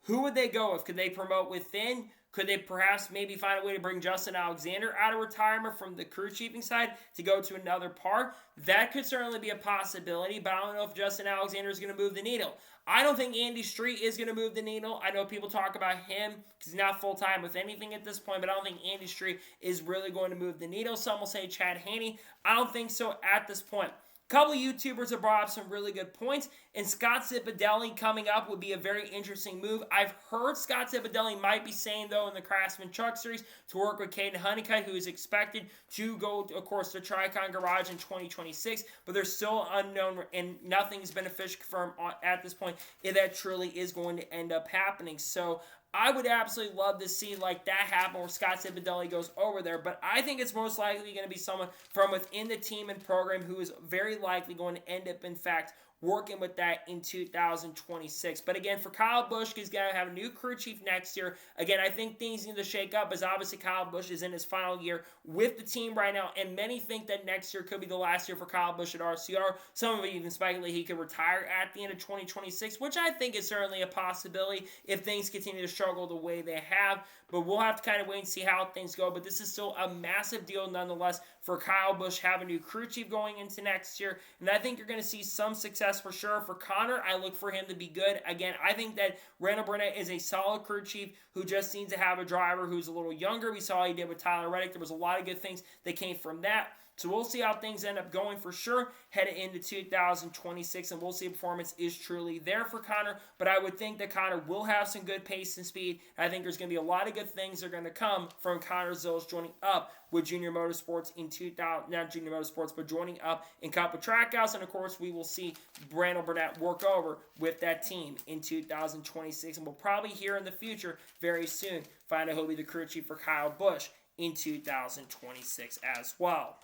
Who would they go with? Could they promote within? Could they perhaps maybe find a way to bring Justin Alexander out of retirement from the crew chiefing side to go to another part? That could certainly be a possibility, but I don't know if Justin Alexander is going to move the needle. I don't think Andy Street is going to move the needle. I know people talk about him because he's not full-time with anything at this point, but I don't think Andy Street is really going to move the needle. Some will say Chad Haney. I don't think so at this point. A couple YouTubers have brought up some really good points, and Scott Zipadelli coming up would be a very interesting move. I've heard Scott Zipadelli might be saying, though, in the Craftsman Truck Series to work with Caden Honeycutt, who is expected to go, of course, to Tricon Garage in 2026, but they're still unknown, and nothing's been officially confirmed at this point if that truly is going to end up happening. So I would absolutely love to see like that happen where Scott Zipadelli goes over there, but I think it's most likely going to be someone from within the team and program who is very likely going to end up, in fact, working with that in 2026. But again, for Kyle Busch, he's going to have a new crew chief next year. Again, I think things need to shake up as obviously Kyle Busch is in his final year with the team right now, and many think that next year could be the last year for Kyle Busch at RCR. Some of it even speculate he could retire at the end of 2026, which I think is certainly a possibility if things continue to struggle the way they have. But we'll have to kind of wait and see how things go. But this is still a massive deal nonetheless for Kyle Busch, have a new crew chief going into next year. And I think you're going to see some success for sure. For Connor, I look for him to be good. Again, I think that Randall Burnett is a solid crew chief who just needs to have a driver who's a little younger. We saw what he did with Tyler Reddick. There was a lot of good things that came from that. So we'll see how things end up going for sure headed into 2026, and we'll see if performance is truly there for Connor. But I would think that Connor will have some good pace and speed. I think there's going to be a lot of good things that are going to come from Connor Zilch joining up with Junior Motorsports in 2000, not Junior Motorsports, but joining up in Cup of Trackhouse. And of course, we will see Randall Burnett work over with that team in 2026, and we'll probably hear in the future very soon find out who'll be the crew chief for Kyle Busch in 2026 as well.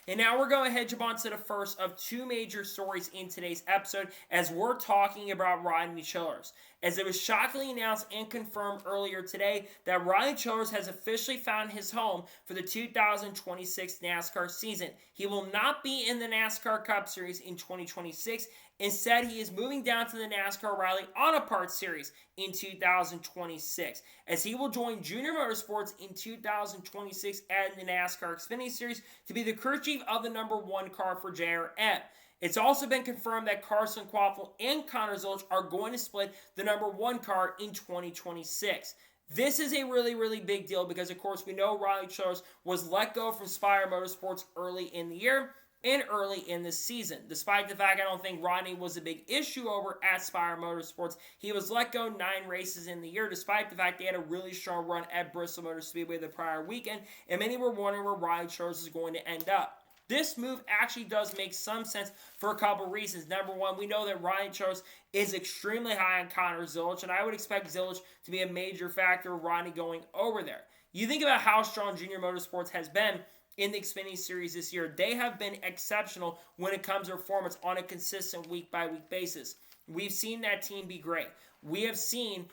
And now we're going ahead, jump on to the first of two major stories in today's episode as we're talking about Rodney Childers. As it was shockingly announced and confirmed earlier today that Rodney Childers has officially found his home for the 2026 NASCAR season. He will not be in the NASCAR Cup Series in 2026. Instead, he is moving down to the NASCAR Rally Auto Parts Series in 2026, as he will join Junior Motorsports in 2026 at the NASCAR Xfinity Series to be the crew chief of the number one car for JRM. It's also been confirmed that Carson Quaffle and Connor Zilch are going to split the number one car in 2026. This is a really, really big deal because, of course, we know Rodney Childers was let go from Spire Motorsports early in the year and early in the season. Despite the fact I don't think Rodney was a big issue over at Spire Motorsports, he was let go 9 races in the year, despite the fact they had a really strong run at Bristol Motor Speedway the prior weekend, and many were wondering where Rodney Childers is going to end up. This move actually does make some sense for a couple reasons. Number one, we know that Rodney Childers is extremely high on Connor Zilch, and I would expect Zilch to be a major factor of Rodney going over there. You think about how strong Junior Motorsports has been in the Xfinity Series this year. They have been exceptional when it comes to performance on a consistent week-by-week basis. We've seen that team be great. We have seen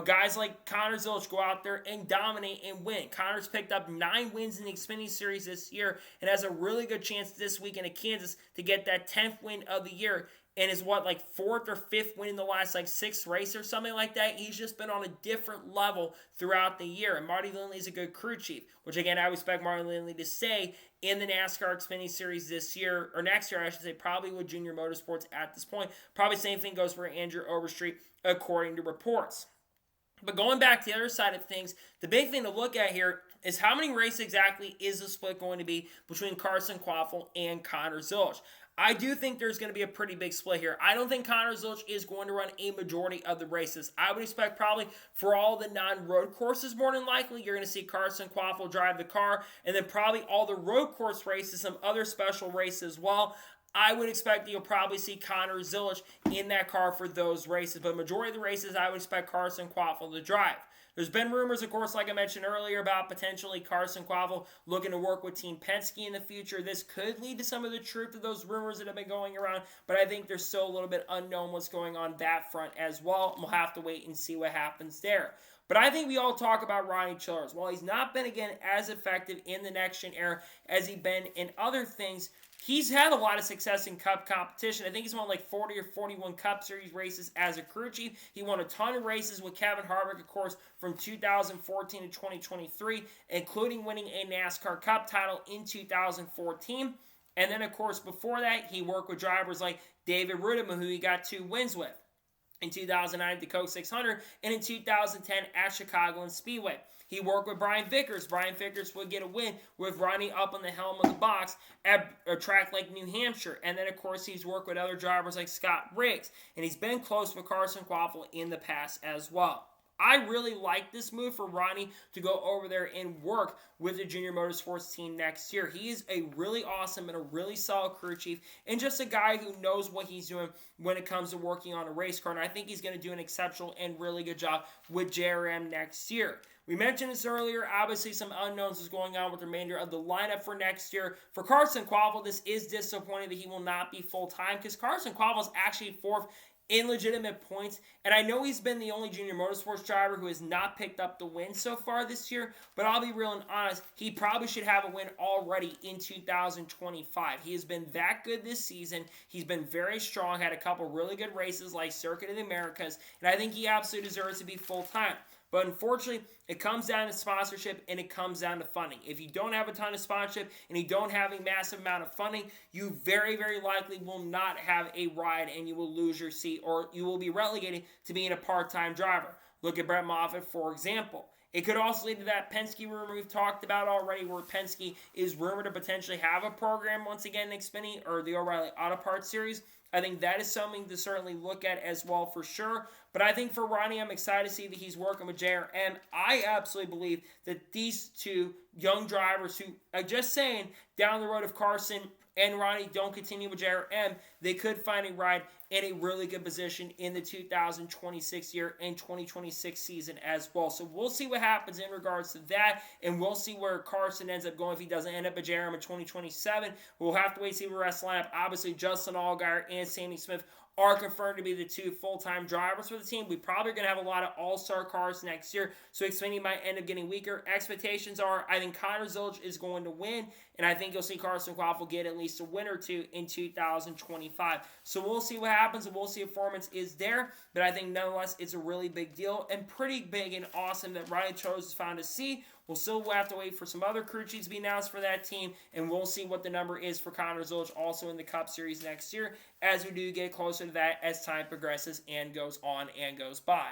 guys like Connor Zilch go out there and dominate and win. Connor's picked up 9 wins in the Xfinity Series this year and has a really good chance this weekend at Kansas to get that 10th win of the year. And is what, like 4th or 5th win in the last 6 races or something like that. He's just been on a different level throughout the year. And Marty Lindley's a good crew chief, which again, I would expect Marty Lindley to stay in the NASCAR Xfinity Series this year, or next year I should say, probably with Junior Motorsports at this point. Probably same thing goes for Andrew Overstreet according to reports. But going back to the other side of things, the big thing to look at here is how many races exactly is the split going to be between Carson Quaffle and Connor Zilch. I do think there's going to be a pretty big split here. I don't think Connor Zilch is going to run a majority of the races. I would expect probably for all the non-road courses, more than likely, you're going to see Carson Quaffle drive the car, and then probably all the road course races, some other special races as well. I would expect you'll probably see Connor Zilch in that car for those races. But majority of the races, I would expect Carson Quaffle to drive. There's been rumors, of course, like I mentioned earlier, about potentially Carson Quaffle looking to work with Team Penske in the future. This could lead to some of the truth of those rumors that have been going around, but I think there's still a little bit unknown what's going on that front as well. We'll have to wait and see what happens there. But I think we all talk about Rodney Childers. While he's not been, again, as effective in the next-gen era as he's been in other things, he's had a lot of success in Cup competition. I think he's won 40 or 41 Cup Series races as a crew chief. He won a ton of races with Kevin Harvick, of course, from 2014 to 2023, including winning a NASCAR Cup title in 2014. And then, of course, before that, he worked with drivers like David Rudema, who he got 2 wins with. In 2009 at the Coke 600, and in 2010 at Chicagoland Speedway. He worked with Brian Vickers. Brian Vickers would get a win with Rodney up on the helm of the box at a track like New Hampshire. And then, of course, he's worked with other drivers like Scott Riggs. And he's been close with Carson Quaffle in the past as well. I really like this move for Rodney to go over there and work with the Junior Motorsports team next year. He is a really awesome and a really solid crew chief and just a guy who knows what he's doing when it comes to working on a race car. And I think he's going to do an exceptional and really good job with JRM next year. We mentioned this earlier. Obviously, some unknowns is going on with the remainder of the lineup for next year. For Carson Kvapil, this is disappointing that he will not be full-time because Carson Kvapil is actually fourth in legitimate points, and I know he's been the only Junior Motorsports driver who has not picked up the win so far this year, but I'll be real and honest, he probably should have a win already in 2025. He has been that good this season. He's been very strong, had a couple really good races like Circuit of the Americas, and I think he absolutely deserves to be full-time. But unfortunately, it comes down to sponsorship and it comes down to funding. If you don't have a ton of sponsorship and you don't have a massive amount of funding, you very, very likely will not have a ride and you will lose your seat or you will be relegated to being a part-time driver. Look at Brett Moffitt, for example. It could also lead to that Penske rumor we've talked about already where Penske is rumored to potentially have a program once again in Xfinity or the O'Reilly Auto Parts Series. I think that is something to certainly look at as well for sure. But I think for Rodney, I'm excited to see that he's working with JRM. I absolutely believe that these two young drivers who, I'm just saying, down the road of Carson and Rodney don't continue with JRM, they could find a ride in a really good position in the 2026 year and 2026 season as well. So we'll see what happens in regards to that, and we'll see where Carson ends up going if he doesn't end up at JRM in 2027. We'll have to wait and see the rest of the lineup. Obviously, Justin Allgaier and Sammy Smith are confirmed to be the two full-time drivers for the team. We probably are going to have a lot of all-star cars next year, so Xfinity might end up getting weaker. Expectations are, I think Connor Zilisch is going to win, and I think you'll see Carson Kvapil get at least a win or two in 2025. So we'll see what happens, and we'll see if performance is there, but I think nonetheless it's a really big deal and pretty big and awesome that Rodney Childers is found to see. We'll still have to wait for some other crew chiefs to be announced for that team, and we'll see what the number is for Connor Zilisch also in the Cup Series next year as we do get closer to that as time progresses and goes on and goes by.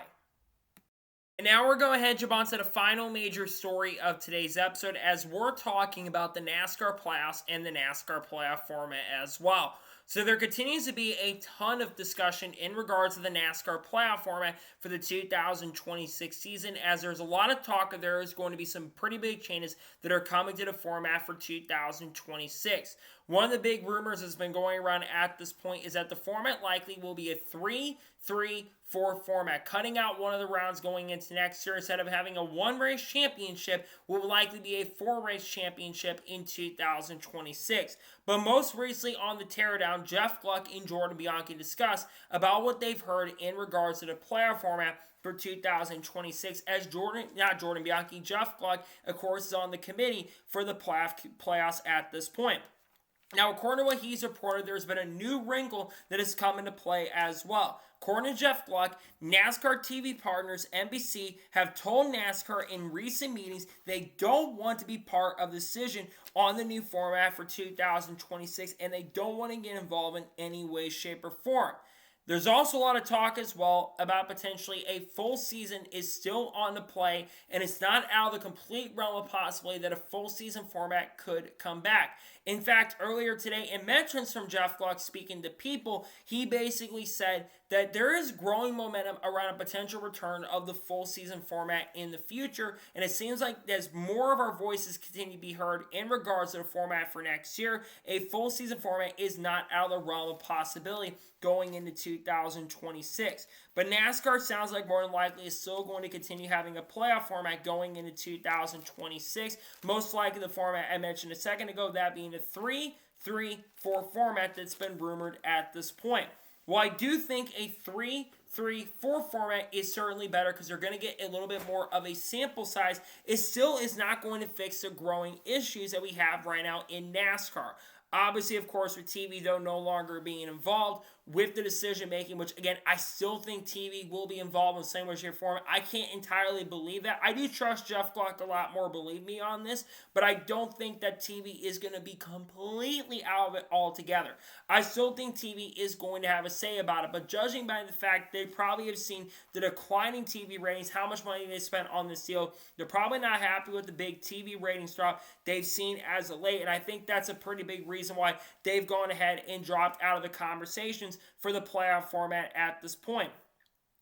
And now we're going ahead and jump on to the final major story of today's episode as we're talking about the NASCAR playoffs and the NASCAR playoff format as well. So there continues to be a ton of discussion in regards to the NASCAR playoff format for the 2026 season, as there's a lot of talk that there is going to be some pretty big changes that are coming to the format for 2026. One of the big rumors that's been going around at this point is that the format likely will be a 3-3-4 format, cutting out one of the rounds going into next year. Instead of having a one-race championship, will likely be a four-race championship in 2026. But most recently on the teardown, Jeff Gluck and Jordan Bianchi discussed about what they've heard in regards to the playoff format for 2026, as Jeff Gluck, of course, is on the committee for the playoffs at this point. Now, according to what he's reported, there's been a new wrinkle that has come into play as well. According to Jeff Gluck, NASCAR TV partners NBC have told NASCAR in recent meetings they don't want to be part of the decision on the new format for 2026, and they don't want to get involved in any way, shape, or form. There's also a lot of talk as well about potentially a full season is still on the play, and it's not out of the complete realm of possibility that a full season format could come back. In fact, earlier today, in mentions from Jeff Gluck speaking to People, he basically said that there is growing momentum around a potential return of the full season format in the future, and it seems like as more of our voices continue to be heard in regards to the format for next year, a full season format is not out of the realm of possibility going into 2026. But NASCAR sounds like more than likely is still going to continue having a playoff format going into 2026. Most likely the format I mentioned a second ago, that being a 3-3-4 format that's been rumored at this point. Well, I do think a 3-3-4 format is certainly better because they're going to get a little bit more of a sample size. It still is not going to fix the growing issues that we have right now in NASCAR. Obviously, of course, with TV, though, no longer being involved with the decision-making, which, again, I still think TV will be involved in the same way, shape, or form. I can't entirely believe that. I do trust Jeff Gluck a lot more, believe me, on this, but I don't think that TV is going to be completely out of it altogether. I still think TV is going to have a say about it, but judging by the fact they probably have seen the declining TV ratings, how much money they spent on this deal, they're probably not happy with the big TV ratings drop they've seen as of late, and I think that's a pretty big reason why they've gone ahead and dropped out of the conversations for the playoff format at this point.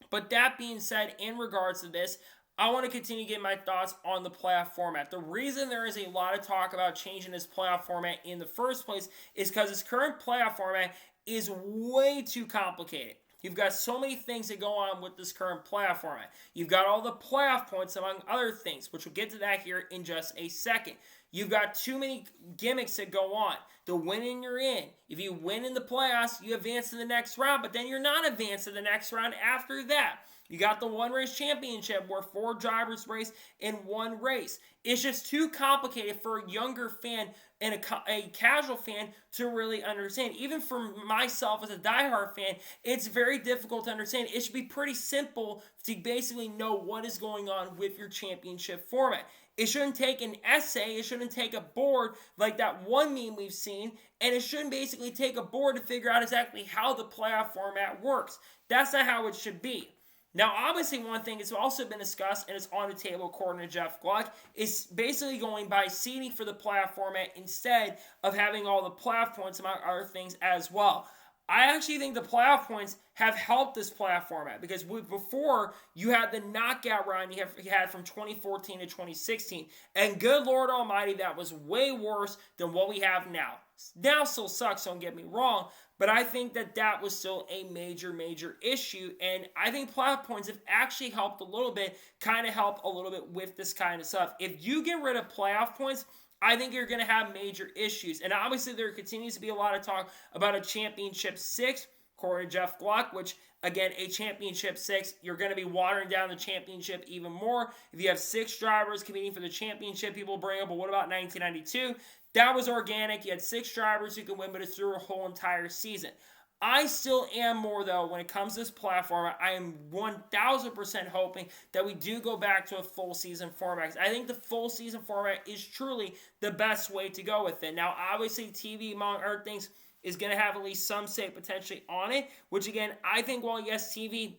But that being said, in regards to this, I want to continue to get my thoughts on the playoff format. The reason there is a lot of talk about changing this playoff format in the first place is because this current playoff format is way too complicated. You've got so many things that go on with this current playoff format. You've got all the playoff points, among other things, which we'll get to that here in just a second. You've got too many gimmicks that go on. The winning, you're in. If you win in the playoffs, you advance to the next round, but then you're not advanced to the next round after that. You got the one race championship where 4 drivers race in one race. It's just too complicated for a younger fan and a casual fan to really understand. Even for myself as a diehard fan, it's very difficult to understand. It should be pretty simple to basically know what is going on with your championship format. It shouldn't take an essay. It shouldn't take a board like that one meme we've seen. And it shouldn't basically take a board to figure out exactly how the playoff format works. That's not how it should be. Now, obviously, one thing that's also been discussed, and it's on the table according to Jeff Gluck, is basically going by seeding for the playoff format instead of having all the playoff points, among other things, as well. I actually think the playoff points have helped this playoff format because before you had the knockout round you had from 2014 to 2016. And good Lord Almighty, that was way worse than what we have now. Now still sucks, don't get me wrong, but I think that was still a major, major issue. And I think playoff points have actually helped a little bit, kind of helped a little bit with this kind of stuff. If you get rid of playoff points, I think you're going to have major issues. And obviously, there continues to be a lot of talk about a championship 6, according to Jeff Gluck, which, again, a championship 6, you're going to be watering down the championship even more. If you have 6 drivers competing for the championship, people bring up, well, what about 1992? That was organic. You had 6 drivers who could win, but it's through a whole entire season. I still am more, though, when it comes to this platform, I am 1,000% hoping that we do go back to a full season format. I think the full season format is truly the best way to go with it. Now, obviously, TV, among other things, is going to have at least some say potentially on it, which, again, I think, while, yes, TV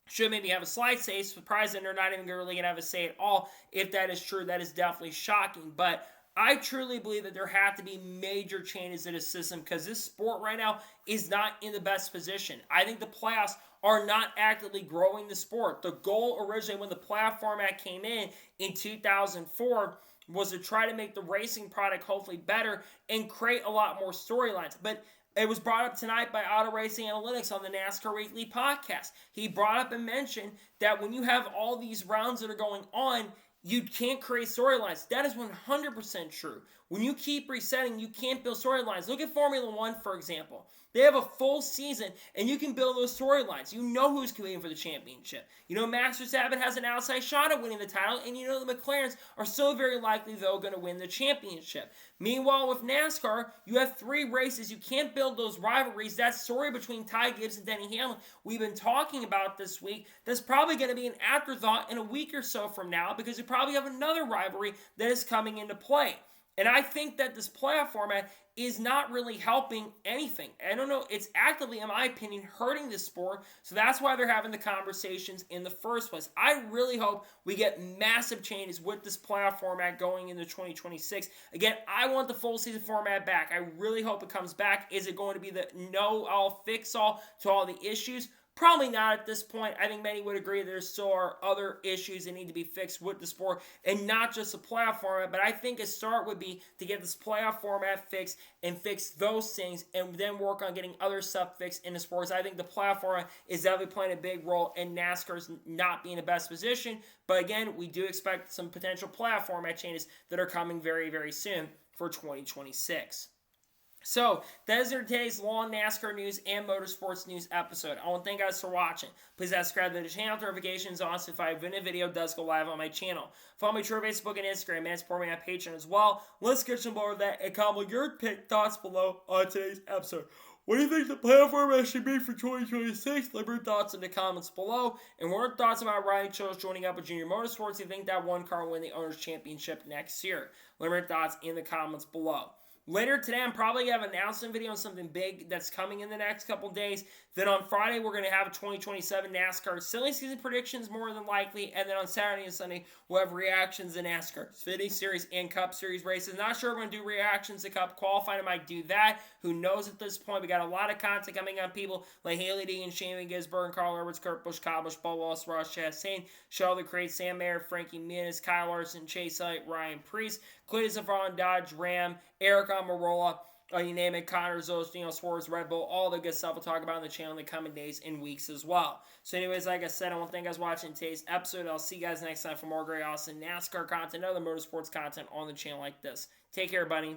should maybe have a slight say, surprised that they're not even really going to have a say at all. If that is true, that is definitely shocking. But I truly believe that there have to be major changes to the system because this sport right now is not in the best position. I think the playoffs are not actively growing the sport. The goal originally when the playoff format came in 2004 was to try to make the racing product hopefully better and create a lot more storylines. But it was brought up tonight by Auto Racing Analytics on the NASCAR Weekly podcast. He brought up and mentioned that when you have all these rounds that are going on, you can't create storylines. That is 100% true. When you keep resetting, you can't build storylines. Look at Formula One, for example. They have a full season, and you can build those storylines. You know who's competing for the championship. You know Max Verstappen has an outside shot at winning the title, and you know the McLarens are so very likely, though, going to win the championship. Meanwhile, with NASCAR, you have 3 races. You can't build those rivalries. That story between Ty Gibbs and Denny Hamlin we've been talking about this week, that's probably going to be an afterthought in a week or so from now because you probably have another rivalry that is coming into play. And I think that this playoff format is not really helping anything. I don't know. It's actively, in my opinion, hurting the sport. So that's why they're having the conversations in the first place. I really hope we get massive changes with this playoff format going into 2026. Again, I want the full season format back. I really hope it comes back. Is it going to be the know-all, fix-all to all the issues? Probably not at this point. I think many would agree there still are other issues that need to be fixed with the sport and not just the playoff format. But I think a start would be to get this playoff format fixed and fix those things and then work on getting other stuff fixed in the sports. I think the playoff format is definitely playing a big role in NASCAR's not being in the best position. But again, we do expect some potential playoff format changes that are coming very, very soon for 2026. So, that is today's long NASCAR news and motorsports news episode. I want to thank you guys for watching. Please subscribe to the channel, notifications on so if I have any video does go live on my channel. Follow me on Facebook and Instagram and support me on Patreon as well. Let's get some more of that and comment your thoughts below on today's episode. What do you think the playoff format should be for 2026? Leave your thoughts in the comments below. And what are your thoughts about Rodney Childers joining up with Junior Motorsports? Do you think that one car will win the Owners' Championship next year? Leave your thoughts in the comments below. Later today, I'm probably going to have an announcement video on something big that's coming in the next couple days. Then on Friday, we're going to have a 2027 NASCAR silly season predictions more than likely. And then on Saturday and Sunday, we'll have reactions to NASCAR Xfinity Series and Cup Series races. Not sure if we're going to do reactions to Cup qualifying. I might do that. Who knows at this point? We got a lot of content coming on people like Haley D and Shane Gisberg, Carl Edwards, Kurt Busch, Kyle Busch, Paul Wallace, Ross Chastain, Sheldon Crate, Sam Mayer, Frankie Muniz, Kyle Larson, Chase Elliott, Ryan Preece, Cletus Avron, Dodge, Ram, Eric Almirola, you name it, Connor Zostino, Swerves, Red Bull, all the good stuff we'll talk about on the channel in the coming days and weeks as well. So anyways, like I said, I want to thank you guys for watching today's episode. I'll see you guys next time for more great, awesome NASCAR content, other motorsports content on the channel like this. Take care, buddy.